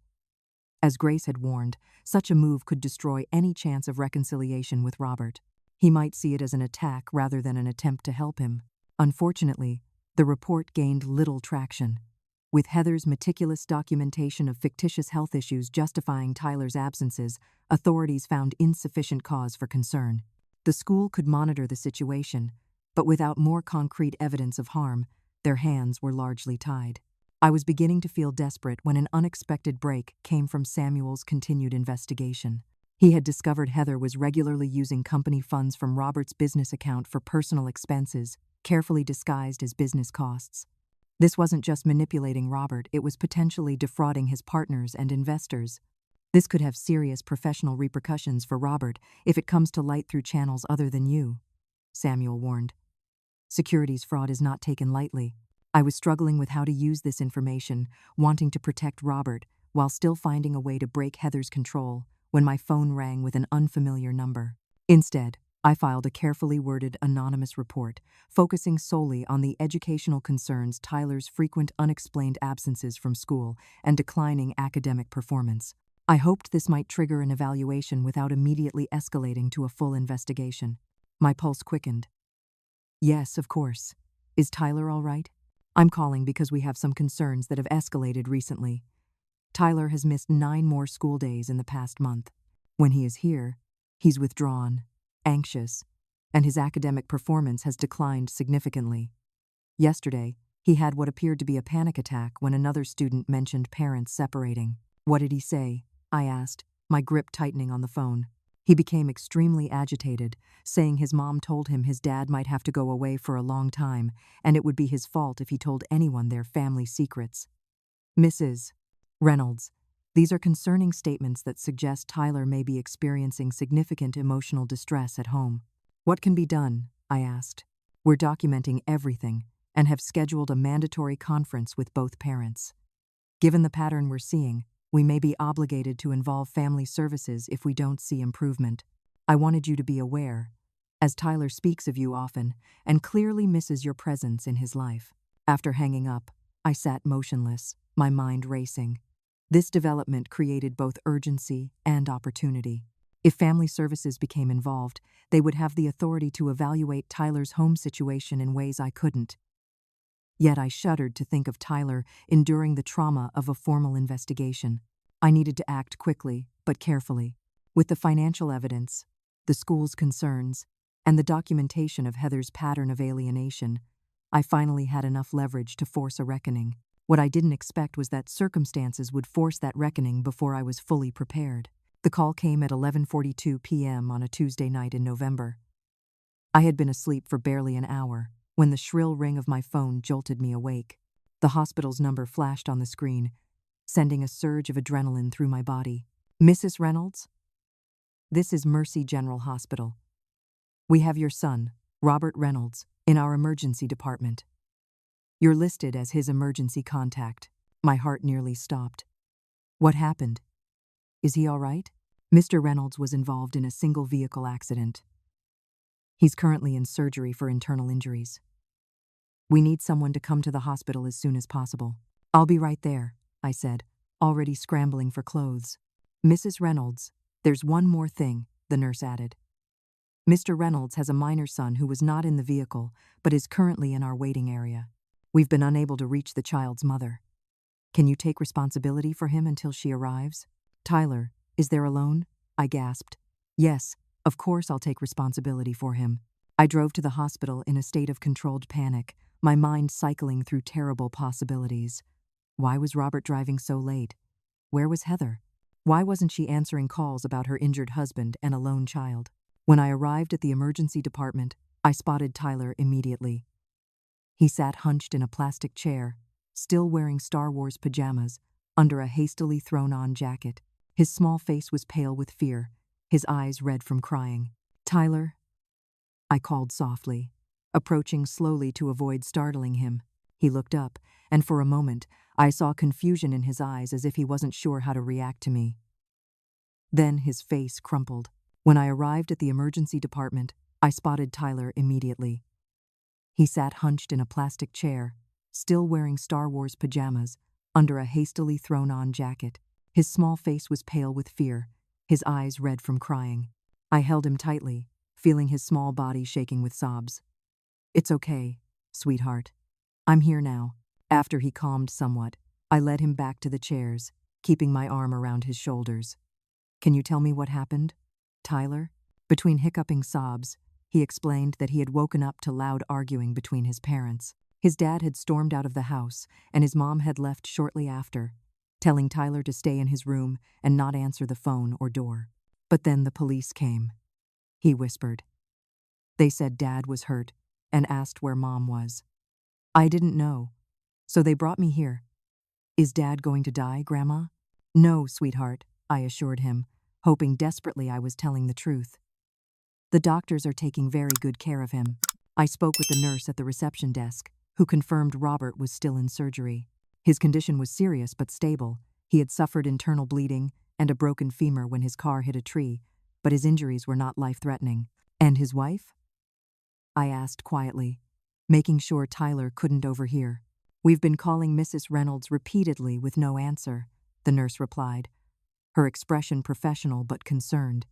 As Grace had warned, such a move could destroy any chance of reconciliation with Robert. He might see it as an attack rather than an attempt to help him. Unfortunately, the report gained little traction. With Heather's meticulous documentation of fictitious health issues justifying Tyler's absences, authorities found insufficient cause for concern. The school could monitor the situation, but without more concrete evidence of harm, their hands were largely tied. I was beginning to feel desperate when an unexpected break came from Samuel's continued investigation. He had discovered Heather was regularly using company funds from Robert's business account for personal expenses, carefully disguised as business costs. This wasn't just manipulating Robert, it was potentially defrauding his partners and investors. This could have serious professional repercussions for Robert if it comes to light through channels other than you, Samuel warned. Securities fraud is not taken lightly. I was struggling with how to use this information, wanting to protect Robert, while still finding a way to break Heather's control, when my phone rang with an unfamiliar number. Instead, I filed a carefully worded anonymous report, focusing solely on the educational concerns Tyler's frequent unexplained absences from school and declining academic performance. I hoped this might trigger an evaluation without immediately escalating to a full investigation. My pulse quickened. Yes, of course. Is Tyler all right? I'm calling because we have some concerns that have escalated recently. Tyler has missed 9 more school days in the past month. When he is here, he's withdrawn, anxious, and his academic performance has declined significantly. Yesterday, he had what appeared to be a panic attack when another student mentioned parents separating. What did he say? I asked, my grip tightening on the phone. He became extremely agitated, saying his mom told him his dad might have to go away for a long time, and it would be his fault if he told anyone their family secrets. Mrs. Reynolds, these are concerning statements that suggest Tyler may be experiencing significant emotional distress at home. What can be done? I asked. We're documenting everything and have scheduled a mandatory conference with both parents. Given the pattern we're seeing, we may be obligated to involve family services if we don't see improvement. I wanted you to be aware, as Tyler speaks of you often and clearly misses your presence in his life. After hanging up, I sat motionless, my mind racing. This development created both urgency and opportunity. If family services became involved, they would have the authority to evaluate Tyler's home situation in ways I couldn't. Yet I shuddered to think of Tyler enduring the trauma of a formal investigation. I needed to act quickly, but carefully. With the financial evidence, the school's concerns, and the documentation of Heather's pattern of alienation, I finally had enough leverage to force a reckoning. What I didn't expect was that circumstances would force that reckoning before I was fully prepared. The call came at 11:42 p.m. on a Tuesday night in November. I had been asleep for barely an hour when the shrill ring of my phone jolted me awake. The hospital's number flashed on the screen, sending a surge of adrenaline through my body. Mrs. Reynolds? This is Mercy General Hospital. We have your son, Robert Reynolds, in our emergency department. You're listed as his emergency contact. My heart nearly stopped. What happened? Is he all right? Mr. Reynolds was involved in a single vehicle accident. He's currently in surgery for internal injuries. We need someone to come to the hospital as soon as possible. I'll be right there, I said, already scrambling for clothes. Mrs. Reynolds, there's one more thing, the nurse added. Mr. Reynolds has a minor son who was not in the vehicle, but is currently in our waiting area. We've been unable to reach the child's mother. Can you take responsibility for him until she arrives? Tyler, is there alone? I gasped. Yes, of course I'll take responsibility for him. I drove to the hospital in a state of controlled panic, my mind cycling through terrible possibilities. Why was Robert driving so late? Where was Heather? Why wasn't she answering calls about her injured husband and a lone child? When I arrived at the emergency department, I spotted Tyler immediately. He sat hunched in a plastic chair, still wearing Star Wars pajamas, under a hastily thrown-on jacket. His small face was pale with fear, his eyes red from crying. Tyler? I called softly, approaching slowly to avoid startling him. He looked up, and for a moment, I saw confusion in his eyes as if he wasn't sure how to react to me. Then his face crumpled. When I arrived at the emergency department, I spotted Tyler immediately. He sat hunched in a plastic chair, still wearing Star Wars pajamas, under a hastily thrown-on jacket. His small face was pale with fear, his eyes red from crying. I held him tightly, feeling his small body shaking with sobs. It's okay, sweetheart. I'm here now. After he calmed somewhat, I led him back to the chairs, keeping my arm around his shoulders. Can you tell me what happened, Tyler? Between hiccuping sobs, he explained that he had woken up to loud arguing between his parents. His dad had stormed out of the house, and his mom had left shortly after, telling Tyler to stay in his room and not answer the phone or door. But then the police came, he whispered. They said Dad was hurt and asked where Mom was. I didn't know. So they brought me here. Is Dad going to die, Grandma? No, sweetheart, I assured him, hoping desperately I was telling the truth. The doctors are taking very good care of him. I spoke with the nurse at the reception desk, who confirmed Robert was still in surgery. His condition was serious but stable. He had suffered internal bleeding and a broken femur when his car hit a tree, but his injuries were not life-threatening. And his wife? I asked quietly, making sure Tyler couldn't overhear. We've been calling Mrs. Reynolds repeatedly with no answer, the nurse replied, her expression professional but concerned.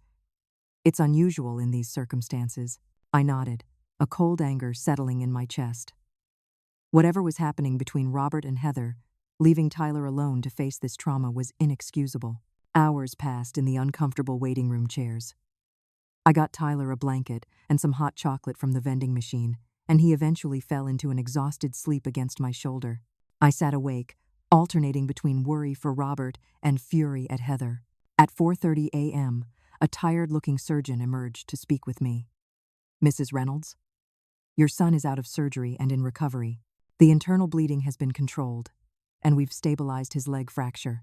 It's unusual in these circumstances. I nodded, a cold anger settling in my chest. Whatever was happening between Robert and Heather, leaving Tyler alone to face this trauma was inexcusable. Hours passed in the uncomfortable waiting room chairs. I got Tyler a blanket and some hot chocolate from the vending machine, and he eventually fell into an exhausted sleep against my shoulder. I sat awake, alternating between worry for Robert and fury at Heather. At 4:30 a.m., a tired-looking surgeon emerged to speak with me. Mrs. Reynolds, your son is out of surgery and in recovery. The internal bleeding has been controlled, and we've stabilized his leg fracture.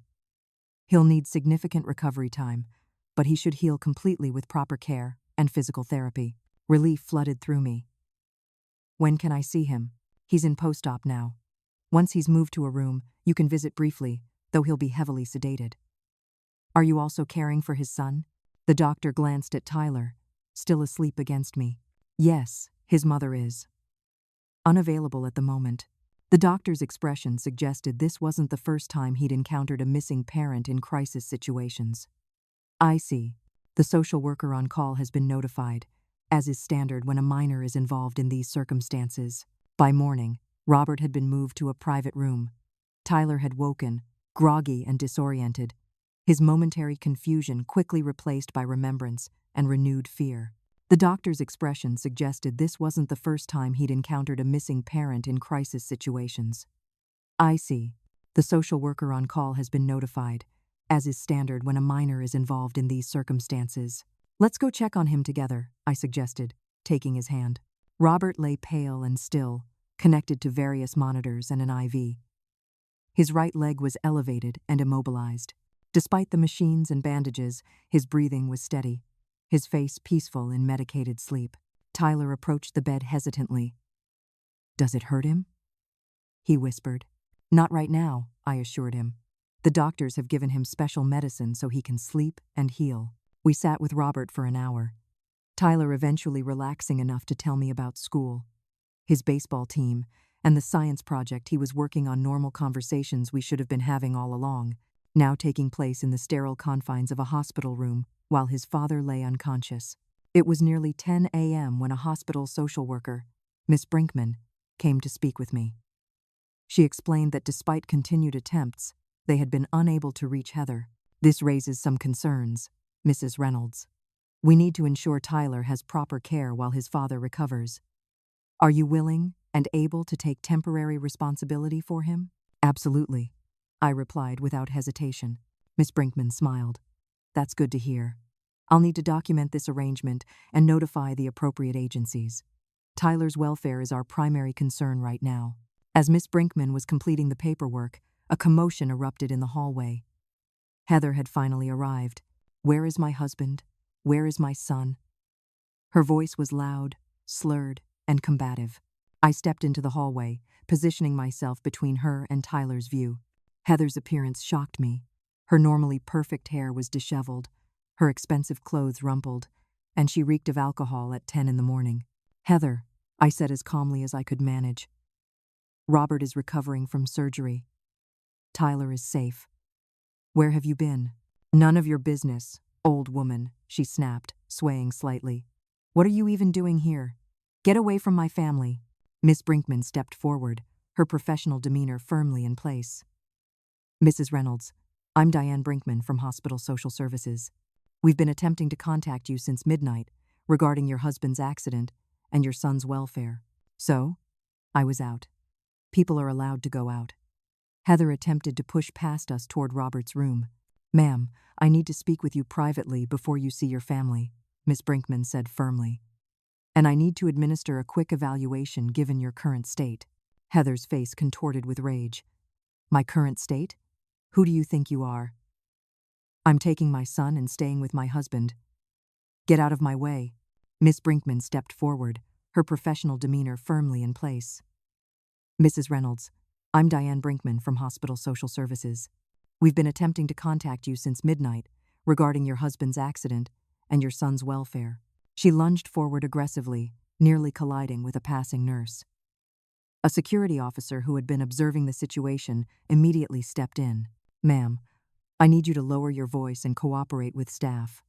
He'll need significant recovery time, but he should heal completely with proper care and physical therapy. Relief flooded through me. When can I see him? He's in post-op now. Once he's moved to a room, you can visit briefly, though he'll be heavily sedated. Are you also caring for his son? The doctor glanced at Tyler, still asleep against me. Yes, his mother is. Unavailable at the moment. The doctor's expression suggested this wasn't the first time he'd encountered a missing parent in crisis situations. I see. The social worker on call has been notified, as is standard when a minor is involved in these circumstances. By morning, Robert had been moved to a private room. Tyler had woken, groggy and disoriented, his momentary confusion quickly replaced by remembrance and renewed fear. The doctor's expression suggested this wasn't the first time he'd encountered a missing parent in crisis situations. I see. The social worker on call has been notified, as is standard when a minor is involved in these circumstances. Let's go check on him together, I suggested, taking his hand. Robert lay pale and still, connected to various monitors and an IV. His right leg was elevated and immobilized. Despite the machines and bandages, his breathing was steady, his face peaceful in medicated sleep. Tyler approached the bed hesitantly. Does it hurt him? He whispered. Not right now, I assured him. The doctors have given him special medicine so he can sleep and heal. We sat with Robert for an hour, Tyler eventually relaxing enough to tell me about school, his baseball team, and the science project he was working on. Normal conversations we should have been having all along, now taking place in the sterile confines of a hospital room while his father lay unconscious. It was nearly 10 a.m. when a hospital social worker, Miss Brinkman, came to speak with me. She explained that despite continued attempts, they had been unable to reach Heather. This raises some concerns, Mrs. Reynolds. We need to ensure Tyler has proper care while his father recovers. Are you willing and able to take temporary responsibility for him? Absolutely, I replied without hesitation. Miss Brinkman smiled. That's good to hear. I'll need to document this arrangement and notify the appropriate agencies. Tyler's welfare is our primary concern right now. As Miss Brinkman was completing the paperwork, a commotion erupted in the hallway. Heather had finally arrived. Where is my husband? Where is my son? Her voice was loud, slurred, and combative. I stepped into the hallway, positioning myself between her and Tyler's view. Heather's appearance shocked me. Her normally perfect hair was disheveled, her expensive clothes rumpled, and she reeked of alcohol at 10 in the morning. Heather, I said as calmly as I could manage. Robert is recovering from surgery. Tyler is safe. Where have you been? None of your business, old woman, she snapped, swaying slightly. What are you even doing here? Get away from my family. Miss Brinkman stepped forward, her professional demeanor firmly in place. Mrs. Reynolds, I'm Diane Brinkman from Hospital Social Services. We've been attempting to contact you since midnight regarding your husband's accident and your son's welfare. So, I was out. People are allowed to go out. Heather attempted to push past us toward Robert's room. Ma'am, I need to speak with you privately before you see your family, Miss Brinkman said firmly. And I need to administer a quick evaluation given your current state. Heather's face contorted with rage. My current state? Who do you think you are? I'm taking my son and staying with my husband. Get out of my way. Miss Brinkman stepped forward, her professional demeanor firmly in place. Mrs. Reynolds, I'm Diane Brinkman from Hospital Social Services. We've been attempting to contact you since midnight regarding your husband's accident and your son's welfare. She lunged forward aggressively, nearly colliding with a passing nurse. A security officer who had been observing the situation immediately stepped in. Ma'am, I need you to lower your voice and cooperate with staff,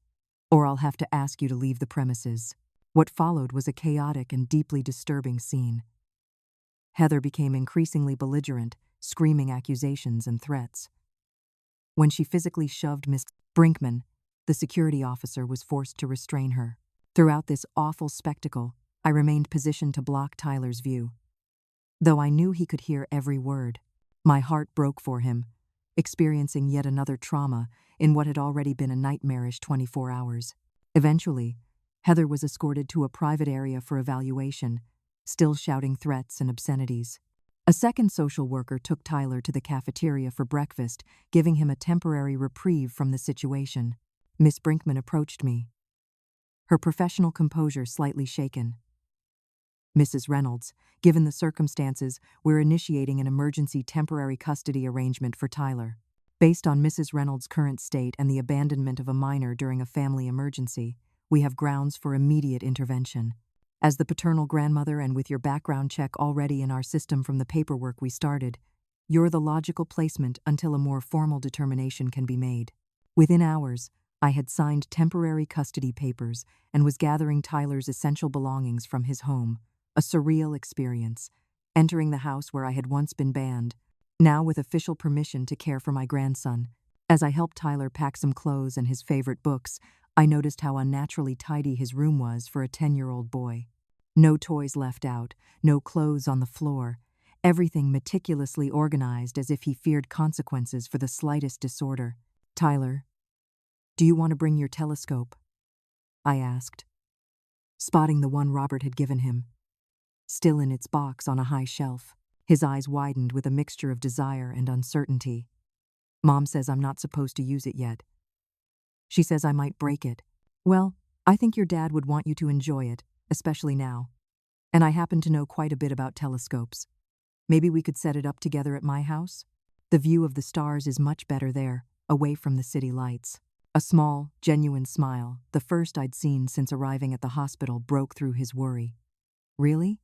or I'll have to ask you to leave the premises. What followed was a chaotic and deeply disturbing scene. Heather became increasingly belligerent, screaming accusations and threats. When she physically shoved Miss Brinkman, the security officer was forced to restrain her. Throughout this awful spectacle, I remained positioned to block Tyler's view. Though I knew he could hear every word, my heart broke for him, experiencing yet another trauma in what had already been a nightmarish 24 hours. Eventually, Heather was escorted to a private area for evaluation, still shouting threats and obscenities. A second social worker took Tyler to the cafeteria for breakfast, giving him a temporary reprieve from the situation. Miss Brinkman approached me, her professional composure slightly shaken. Mrs. Reynolds, given the circumstances, we're initiating an emergency temporary custody arrangement for Tyler. Based on Mrs. Reynolds' current state and the abandonment of a minor during a family emergency, we have grounds for immediate intervention. As the paternal grandmother and with your background check already in our system from the paperwork we started, you're the logical placement until a more formal determination can be made. Within hours, I had signed temporary custody papers and was gathering Tyler's essential belongings from his home, a surreal experience, entering the house where I had once been banned, now with official permission to care for my grandson. As I helped Tyler pack some clothes and his favorite books, I noticed how unnaturally tidy his room was for a 10-year-old boy. No toys left out, no clothes on the floor, everything meticulously organized as if he feared consequences for the slightest disorder. Tyler, do you want to bring your telescope? I asked, spotting the one Robert had given him, still in its box on a high shelf. His eyes widened with a mixture of desire and uncertainty. Mom says I'm not supposed to use it yet. She says I might break it. Well, I think your dad would want you to enjoy it, especially now. And I happen to know quite a bit about telescopes. Maybe we could set it up together at my house? The view of the stars is much better there, away from the city lights. A small, genuine smile, the first I'd seen since arriving at the hospital, broke through his worry. Really?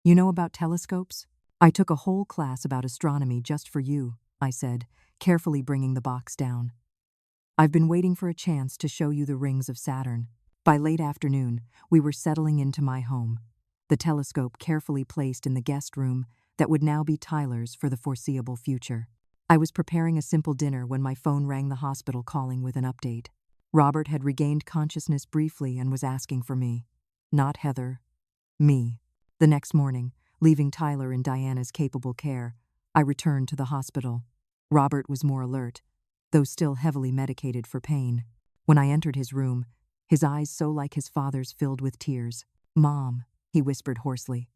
You know about telescopes? I took a whole class about astronomy just for you, I said, carefully bringing the box down. I've been waiting for a chance to show you the rings of Saturn. By late afternoon, we were settling into my home, the telescope carefully placed in the guest room that would now be Tyler's for the foreseeable future. I was preparing a simple dinner when my phone rang, the hospital calling with an update. Robert had regained consciousness briefly and was asking for me. Not Heather. Me. The next morning, leaving Tyler in Diana's capable care, I returned to the hospital. Robert was more alert, though still heavily medicated for pain. When I entered his room, his eyes so like his father's filled with tears. Mom, he whispered hoarsely.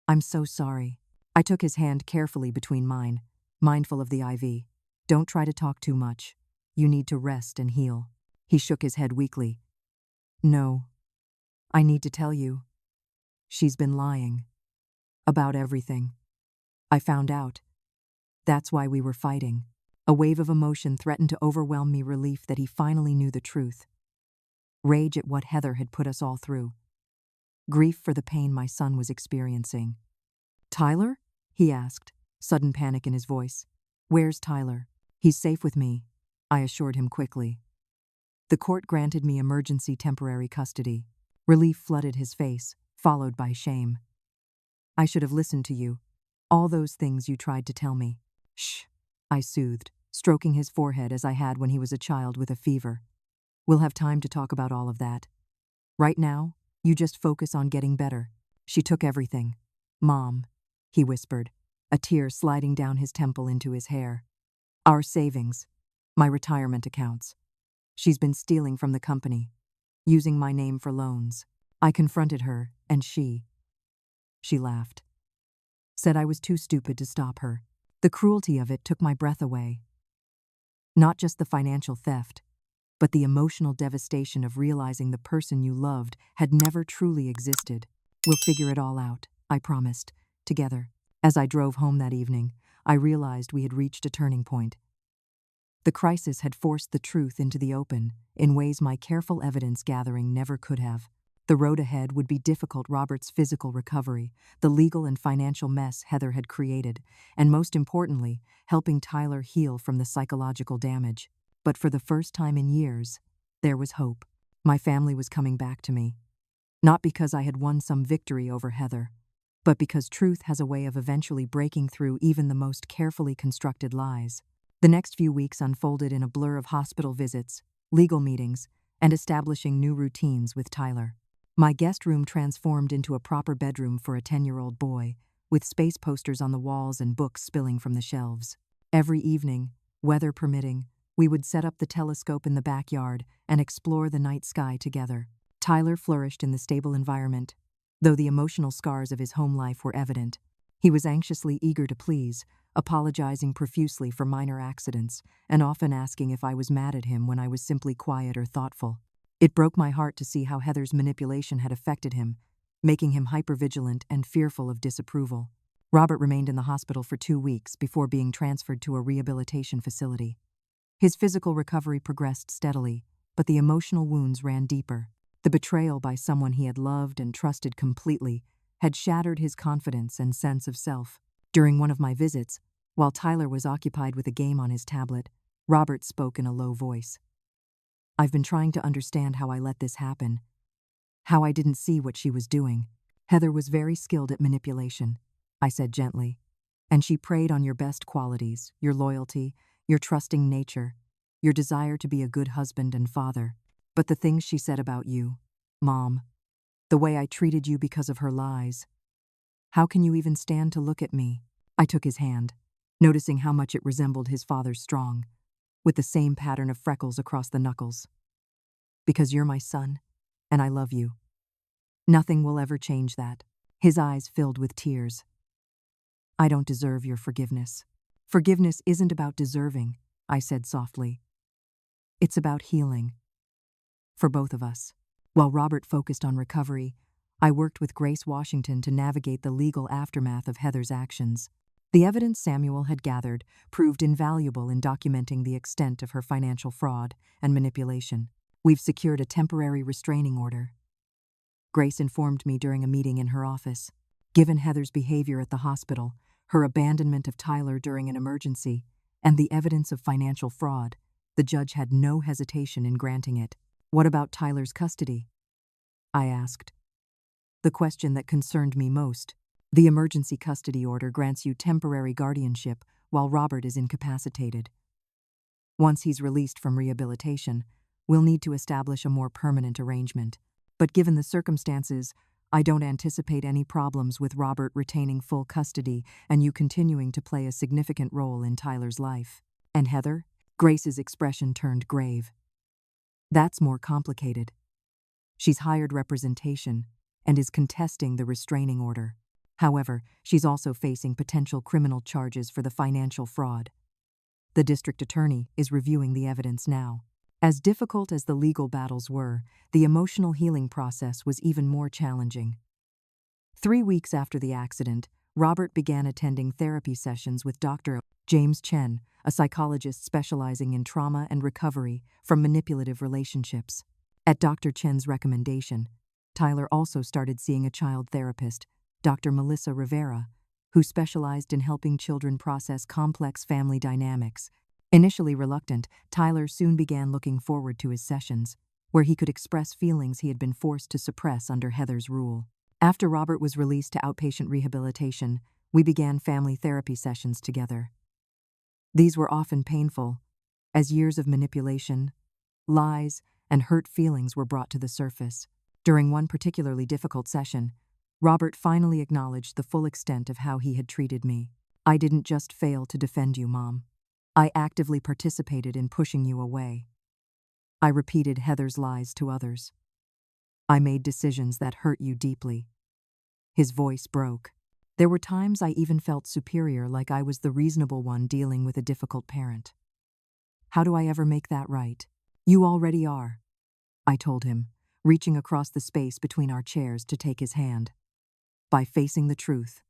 I'm so sorry. I took his hand carefully between mine, mindful of the IV. Don't try to talk too much. You need to rest and heal. He shook his head weakly. No. I need to tell you. She's been lying. About everything. I found out. That's why we were fighting. A wave of emotion threatened to overwhelm me, relief that he finally knew the truth. Rage at what Heather had put us all through. Grief for the pain my son was experiencing. Tyler? He asked, sudden panic in his voice. Where's Tyler? He's safe with me, I assured him quickly. The court granted me emergency temporary custody. Relief flooded his face, followed by shame. I should have listened to you. All those things you tried to tell me. Shh, I soothed, stroking his forehead as I had when he was a child with a fever. We'll have time to talk about all of that. Right now, you just focus on getting better. She took everything. Mom, he whispered, a tear sliding down his temple into his hair. Our savings, my retirement accounts. She's been stealing from the company, using my name for loans. I confronted her, and she laughed. said I was too stupid to stop her. The cruelty of it took my breath away. Not just the financial theft, but the emotional devastation of realizing the person you loved had never truly existed. We'll figure it all out, I promised, together. As I drove home that evening, I realized we had reached a turning point. The crisis had forced the truth into the open in ways my careful evidence gathering never could have. The road ahead would be difficult: Robert's physical recovery, the legal and financial mess Heather had created, and most importantly, helping Tyler heal from the psychological damage. But for the first time in years, there was hope. My family was coming back to me. Not because I had won some victory over Heather, but because truth has a way of eventually breaking through even the most carefully constructed lies. The next few weeks unfolded in a blur of hospital visits, legal meetings, and establishing new routines with Tyler. My guest room transformed into a proper bedroom for a 10-year-old boy, with space posters on the walls and books spilling from the shelves. Every evening, weather permitting, we would set up the telescope in the backyard and explore the night sky together. Tyler flourished in the stable environment, though the emotional scars of his home life were evident. He was anxiously eager to please, apologizing profusely for minor accidents, and often asking if I was mad at him when I was simply quiet or thoughtful. It broke my heart to see how Heather's manipulation had affected him, making him hypervigilant and fearful of disapproval. Robert remained in the hospital for 2 weeks before being transferred to a rehabilitation facility. His physical recovery progressed steadily, but the emotional wounds ran deeper. The betrayal by someone he had loved and trusted completely had shattered his confidence and sense of self. During one of my visits, while Tyler was occupied with a game on his tablet, Robert spoke in a low voice. "I've been trying to understand how I let this happen, how I didn't see what she was doing. Heather was very skilled at manipulation," I said gently, "and she preyed on your best qualities, your loyalty, your trusting nature, your desire to be a good husband and father. But the things she said about you, Mom, the way I treated you because of her lies, how can you even stand to look at me?" I took his hand, noticing how much it resembled his father's strong, with the same pattern of freckles across the knuckles. "Because you're my son, and I love you. Nothing will ever change that." His eyes filled with tears. "I don't deserve your forgiveness." "Forgiveness isn't about deserving," I said softly. "It's about healing. For both of us." While Robert focused on recovery, I worked with Grace Washington to navigate the legal aftermath of Heather's actions. The evidence Samuel had gathered proved invaluable in documenting the extent of her financial fraud and manipulation. "We've secured a temporary restraining order," Grace informed me during a meeting in her office. Given Heather's behavior at the hospital, her abandonment of Tyler during an emergency, and the evidence of financial fraud, the judge had no hesitation in granting it. "What about Tyler's custody?" I asked. The question that concerned me most. "The emergency custody order grants you temporary guardianship while Robert is incapacitated. Once he's released from rehabilitation, we'll need to establish a more permanent arrangement. But given the circumstances, I don't anticipate any problems with Robert retaining full custody and you continuing to play a significant role in Tyler's life." "And Heather?" Grace's expression turned grave. "That's more complicated. She's hired representation and is contesting the restraining order. However, she's also facing potential criminal charges for the financial fraud. The district attorney is reviewing the evidence now." As difficult as the legal battles were, the emotional healing process was even more challenging. 3 weeks after the accident, Robert began attending therapy sessions with Dr. James Chen, a psychologist specializing in trauma and recovery from manipulative relationships. At Dr. Chen's recommendation, Tyler also started seeing a child therapist, Dr. Melissa Rivera, who specialized in helping children process complex family dynamics. Initially reluctant, Tyler soon began looking forward to his sessions, where he could express feelings he had been forced to suppress under Heather's rule. After Robert was released to outpatient rehabilitation, we began family therapy sessions together. These were often painful, as years of manipulation, lies, and hurt feelings were brought to the surface. During one particularly difficult session, Robert finally acknowledged the full extent of how he had treated me. "I didn't just fail to defend you, Mom. I actively participated in pushing you away. I repeated Heather's lies to others. I made decisions that hurt you deeply." His voice broke. There were times I even felt superior, like I was the reasonable one dealing with a difficult parent. How do I ever make that right? You already are, I told him, reaching across the space between our chairs to take his hand. By facing the truth.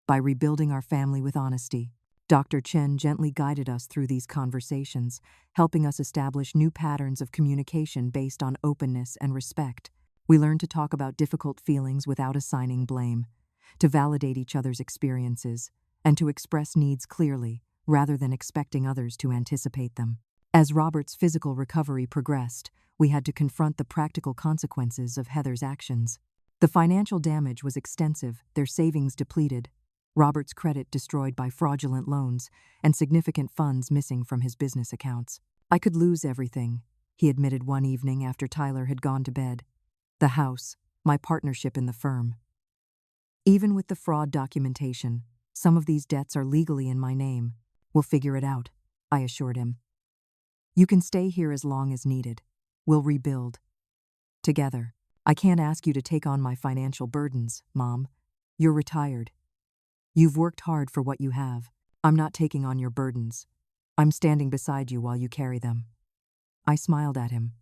By rebuilding our family with honesty. Dr. Chen gently guided us through these conversations, helping us establish new patterns of communication based on openness and respect. We learned to talk about difficult feelings without assigning blame, to validate each other's experiences, and to express needs clearly, rather than expecting others to anticipate them. As Robert's physical recovery progressed, we had to confront the practical consequences of Heather's actions. The financial damage was extensive, their savings depleted, Robert's credit destroyed by fraudulent loans, and significant funds missing from his business accounts. I could lose everything, he admitted one evening after Tyler had gone to bed. The house, my partnership in the firm. Even with the fraud documentation, some of these debts are legally in my name. We'll figure it out, I assured him. You can stay here as long as needed. We'll rebuild. Together. I can't ask you to take on my financial burdens, Mom. You're retired. You've worked hard for what you have. I'm not taking on your burdens. I'm standing beside you while you carry them. I smiled at him.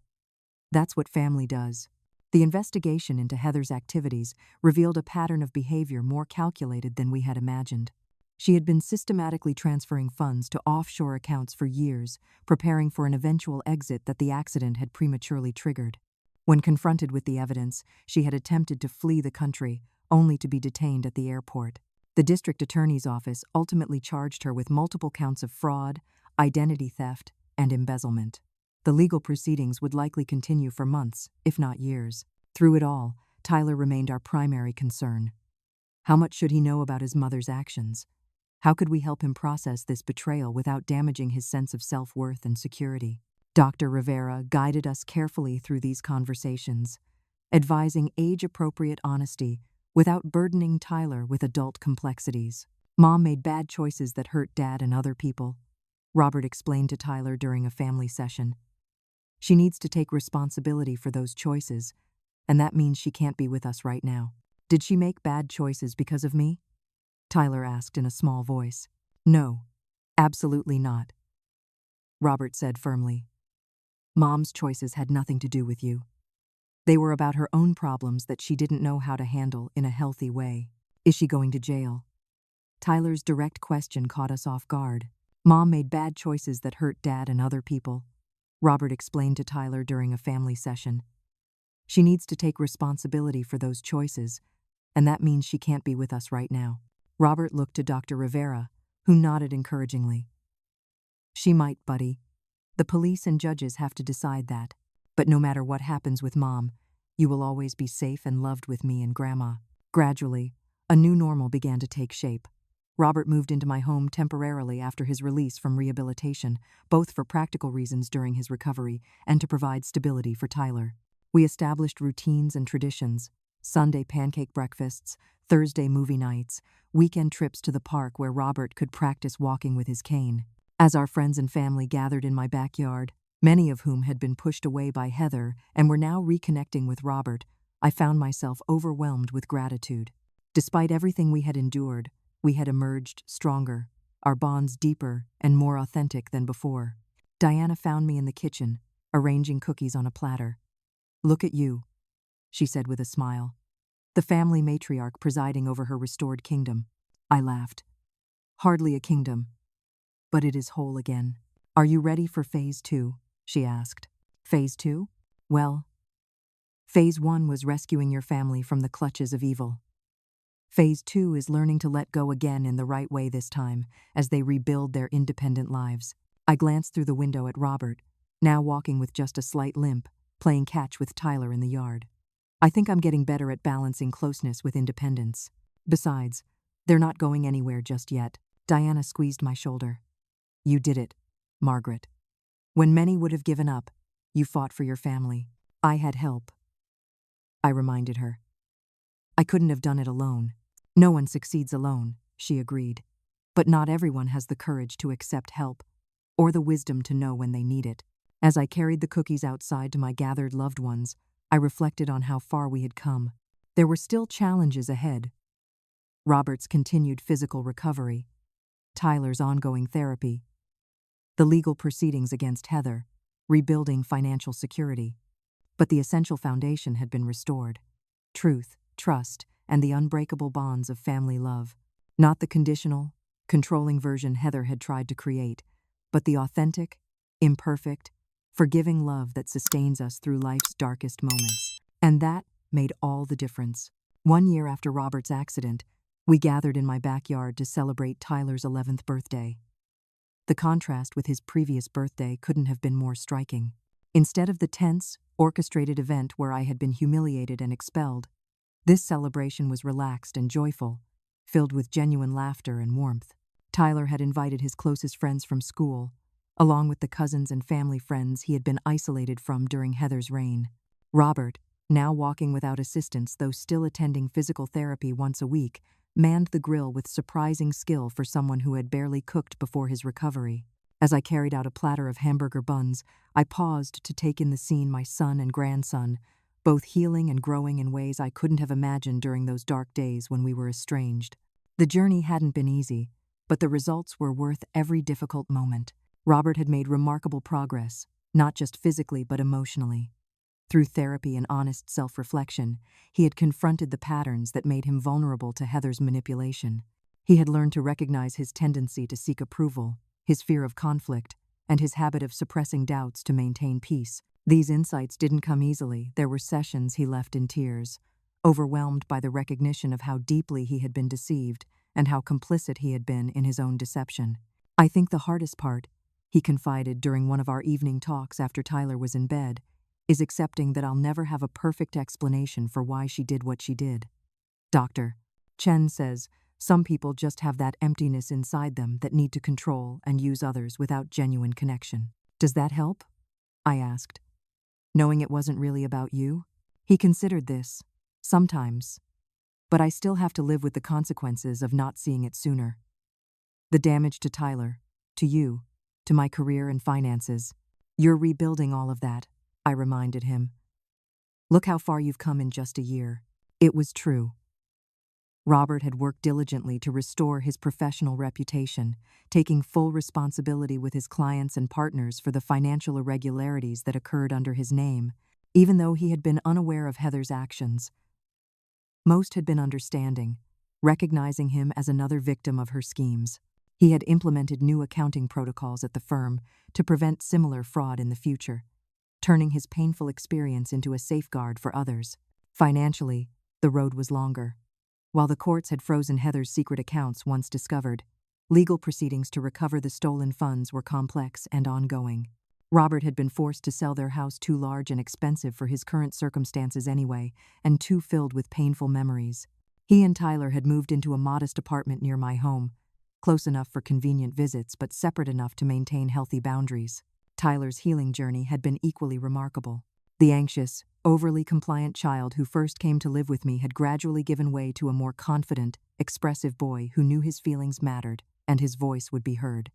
That's what family does. The investigation into Heather's activities revealed a pattern of behavior more calculated than we had imagined. She had been systematically transferring funds to offshore accounts for years, preparing for an eventual exit that the accident had prematurely triggered. When confronted with the evidence, she had attempted to flee the country, only to be detained at the airport. The district attorney's office ultimately charged her with multiple counts of fraud, identity theft, and embezzlement. The legal proceedings would likely continue for months, if not years. Through it all, Tyler remained our primary concern. How much should he know about his mother's actions? How could we help him process this betrayal without damaging his sense of self-worth and security? Dr. Rivera guided us carefully through these conversations, advising age-appropriate honesty without burdening Tyler with adult complexities. Mom made bad choices that hurt Dad and other people, Robert explained to Tyler during a family session. She needs to take responsibility for those choices, and that means she can't be with us right now. Did she make bad choices because of me? Tyler asked in a small voice. No, absolutely not, Robert said firmly. Mom's choices had nothing to do with you. They were about her own problems that she didn't know how to handle in a healthy way. Is she going to jail? Tyler's direct question caught us off guard. Mom made bad choices that hurt Dad and other people, Robert explained to Tyler during a family session. She needs to take responsibility for those choices, and that means she can't be with us right now. Robert looked to Dr. Rivera, who nodded encouragingly. She might, buddy. The police and judges have to decide that. But no matter what happens with Mom, you will always be safe and loved with me and Grandma. Gradually, a new normal began to take shape. Robert moved into my home temporarily after his release from rehabilitation, both for practical reasons during his recovery and to provide stability for Tyler. We established routines and traditions: Sunday pancake breakfasts, Thursday movie nights, weekend trips to the park where Robert could practice walking with his cane. As our friends and family gathered in my backyard, many of whom had been pushed away by Heather and were now reconnecting with Robert, I found myself overwhelmed with gratitude. Despite everything we had endured, we had emerged stronger, our bonds deeper and more authentic than before. Diana found me in the kitchen, arranging cookies on a platter. Look at you, she said with a smile. The family matriarch presiding over her restored kingdom. I laughed. Hardly a kingdom, but it is whole again. Are you ready for phase 2? She asked. Phase 2? Well, phase 1 was rescuing your family from the clutches of evil. Phase 2 is learning to let go again in the right way this time, as they rebuild their independent lives. I glanced through the window at Robert, now walking with just a slight limp, playing catch with Tyler in the yard. I think I'm getting better at balancing closeness with independence. Besides, they're not going anywhere just yet. Diana squeezed my shoulder. You did it, Margaret. When many would have given up, you fought for your family. I had help, I reminded her. I couldn't have done it alone. No one succeeds alone, she agreed. But not everyone has the courage to accept help, or the wisdom to know when they need it. As I carried the cookies outside to my gathered loved ones, I reflected on how far we had come. There were still challenges ahead, Robert's continued physical recovery, Tyler's ongoing therapy, the legal proceedings against Heather, rebuilding financial security. But the essential foundation had been restored: truth, trust, and the unbreakable bonds of family love. Not the conditional, controlling version Heather had tried to create, but the authentic, imperfect, forgiving love that sustains us through life's darkest moments. And that made all the difference. 1 year after Robert's accident, we gathered in my backyard to celebrate Tyler's 11th birthday. The contrast with his previous birthday couldn't have been more striking. Instead of the tense, orchestrated event where I had been humiliated and expelled, this celebration was relaxed and joyful, filled with genuine laughter and warmth. Tyler had invited his closest friends from school, along with the cousins and family friends he had been isolated from during Heather's reign. Robert, now walking without assistance though still attending physical therapy once a week, manned the grill with surprising skill for someone who had barely cooked before his recovery. As I carried out a platter of hamburger buns, I paused to take in the scene: my son and grandson, both healing and growing in ways I couldn't have imagined during those dark days when we were estranged. The journey hadn't been easy, but the results were worth every difficult moment. Robert had made remarkable progress, not just physically but emotionally. Through therapy and honest self-reflection, he had confronted the patterns that made him vulnerable to Heather's manipulation. He had learned to recognize his tendency to seek approval, his fear of conflict, and his habit of suppressing doubts to maintain peace. These insights didn't come easily. There were sessions he left in tears, overwhelmed by the recognition of how deeply he had been deceived and how complicit he had been in his own deception. "I think the hardest part," he confided during one of our evening talks after Tyler was in bed, "is accepting that I'll never have a perfect explanation for why she did what she did. Dr. Chen says some people just have that emptiness inside them that need to control and use others without genuine connection. Does that help?" I asked, knowing it wasn't really about you. He considered this. "Sometimes. But I still have to live with the consequences of not seeing it sooner. The damage to Tyler, to you, to my career and finances. You're rebuilding all of that," I reminded him. "Look how far you've come in just a year." It was true. Robert had worked diligently to restore his professional reputation, taking full responsibility with his clients and partners for the financial irregularities that occurred under his name, even though he had been unaware of Heather's actions. Most had been understanding, recognizing him as another victim of her schemes. He had implemented new accounting protocols at the firm to prevent similar fraud in the future, turning his painful experience into a safeguard for others. Financially, the road was longer. While the courts had frozen Heather's secret accounts once discovered, legal proceedings to recover the stolen funds were complex and ongoing. Robert had been forced to sell their house, too large and expensive for his current circumstances anyway, and too filled with painful memories. He and Tyler had moved into a modest apartment near my home, close enough for convenient visits but separate enough to maintain healthy boundaries. Tyler's healing journey had been equally remarkable. The anxious, overly compliant child who first came to live with me had gradually given way to a more confident, expressive boy who knew his feelings mattered and his voice would be heard.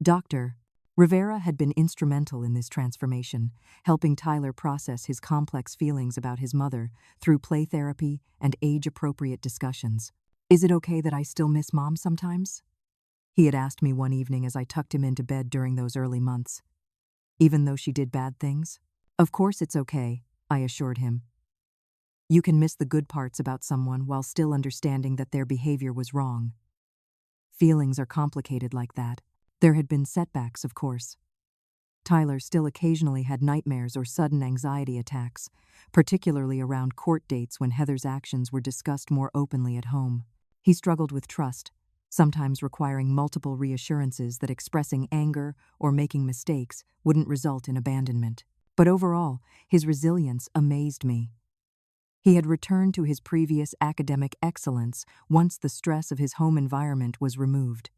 Dr. Rivera had been instrumental in this transformation, helping Tyler process his complex feelings about his mother through play therapy and age-appropriate discussions. "Is it okay that I still miss Mom sometimes?" he had asked me one evening as I tucked him into bed during those early months. "Even though she did bad things?" "Of course it's okay," I assured him. "You can miss the good parts about someone while still understanding that their behavior was wrong. Feelings are complicated like that." There had been setbacks, of course. Tyler still occasionally had nightmares or sudden anxiety attacks, particularly around court dates when Heather's actions were discussed more openly at home. He struggled with trust, sometimes requiring multiple reassurances that expressing anger or making mistakes wouldn't result in abandonment. But overall, his resilience amazed me. He had returned to his previous academic excellence once the stress of his home environment was removed.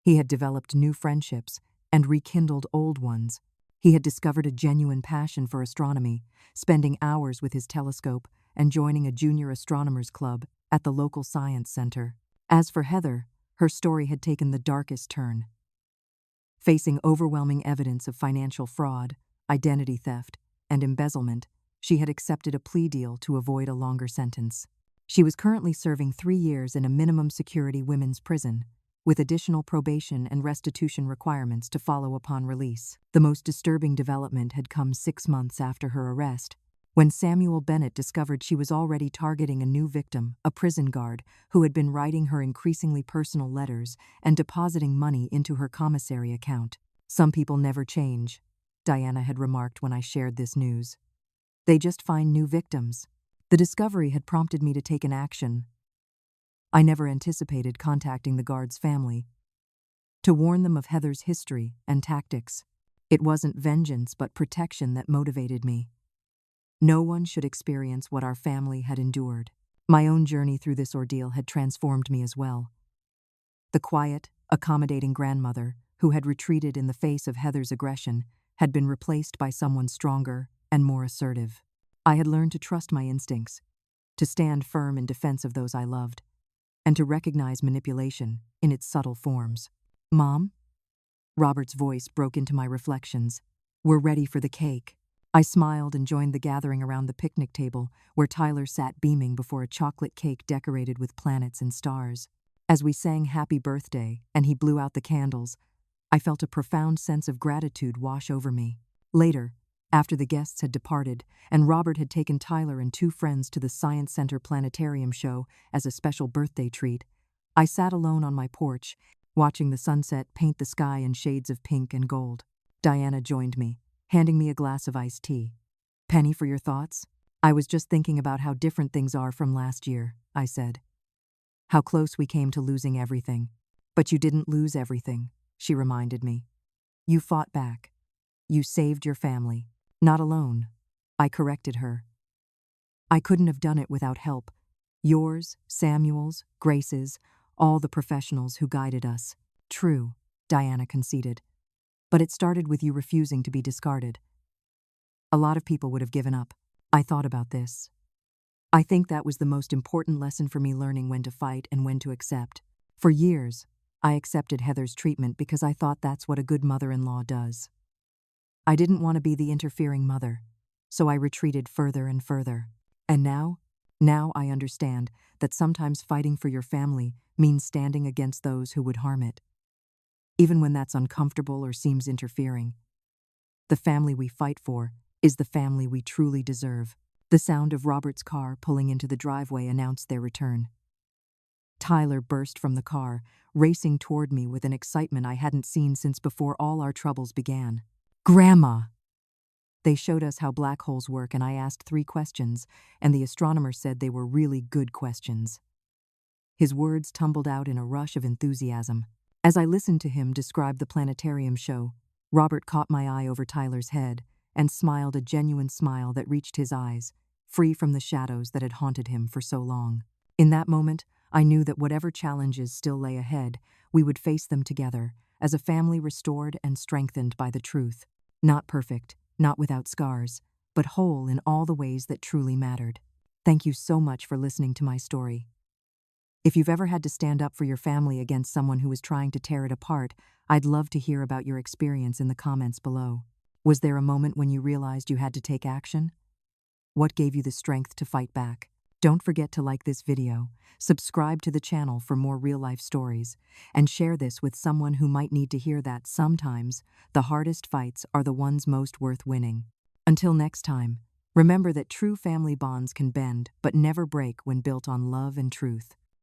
He had developed new friendships and rekindled old ones. He had discovered a genuine passion for astronomy, spending hours with his telescope and joining a junior astronomers club at the local science center. As for Heather, her story had taken the darkest turn. Facing overwhelming evidence of financial fraud, identity theft, and embezzlement, she had accepted a plea deal to avoid a longer sentence. She was currently serving 3 years in a minimum security women's prison, with additional probation and restitution requirements to follow upon release. The most disturbing development had come 6 months after her arrest, when Samuel Bennett discovered she was already targeting a new victim, a prison guard, who had been writing her increasingly personal letters and depositing money into her commissary account. "Some people never change," Diana had remarked when I shared this news. "They just find new victims." The discovery had prompted me to take an action. I never anticipated contacting the guard's family to warn them of Heather's history and tactics. It wasn't vengeance but protection that motivated me. No one should experience what our family had endured. My own journey through this ordeal had transformed me as well. The quiet, accommodating grandmother, who had retreated in the face of Heather's aggression, had been replaced by someone stronger and more assertive. I had learned to trust my instincts, to stand firm in defense of those I loved, and to recognize manipulation in its subtle forms. "Mom?" Robert's voice broke into my reflections. "We're ready for the cake." I smiled and joined the gathering around the picnic table, where Tyler sat beaming before a chocolate cake decorated with planets and stars. As we sang "Happy Birthday" and he blew out the candles, I felt a profound sense of gratitude wash over me. Later, after the guests had departed and Robert had taken Tyler and 2 friends to the Science Center planetarium show as a special birthday treat, I sat alone on my porch, watching the sunset paint the sky in shades of pink and gold. Diana joined me, handing me a glass of iced tea. "Penny, for your thoughts?" "I was just thinking about how different things are from last year," I said. "How close we came to losing everything." "But you didn't lose everything," she reminded me. "You fought back. You saved your family. Not alone." I corrected her. "I couldn't have done it without help. Yours, Samuel's, Grace's, all the professionals who guided us." "True," Diana conceded. "But it started with you refusing to be discarded. A lot of people would have given up." I thought about this. I think that was the most important lesson for me, learning when to fight and when to accept. For years, I accepted Heather's treatment because I thought that's what a good mother-in-law does. I didn't want to be the interfering mother, so I retreated further and further. And now I understand that sometimes fighting for your family means standing against those who would harm it, even when that's uncomfortable or seems interfering. The family we fight for is the family we truly deserve. The sound of Robert's car pulling into the driveway announced their return. Tyler burst from the car, racing toward me with an excitement I hadn't seen since before all our troubles began. "Grandma!" They showed us how black holes work, and I asked 3 questions, and the astronomer said they were really good questions. His words tumbled out in a rush of enthusiasm. As I listened to him describe the planetarium show, Robert caught my eye over Tyler's head and smiled a genuine smile that reached his eyes, free from the shadows that had haunted him for so long. In that moment, I knew that whatever challenges still lay ahead, we would face them together, as a family restored and strengthened by the truth. Not perfect, not without scars, but whole in all the ways that truly mattered. Thank you so much for listening to my story. If you've ever had to stand up for your family against someone who was trying to tear it apart, I'd love to hear about your experience in the comments below. Was there a moment when you realized you had to take action? What gave you the strength to fight back? Don't forget to like this video, subscribe to the channel for more real-life stories, and share this with someone who might need to hear that sometimes the hardest fights are the ones most worth winning. Until next time, remember that true family bonds can bend but never break when built on love and truth.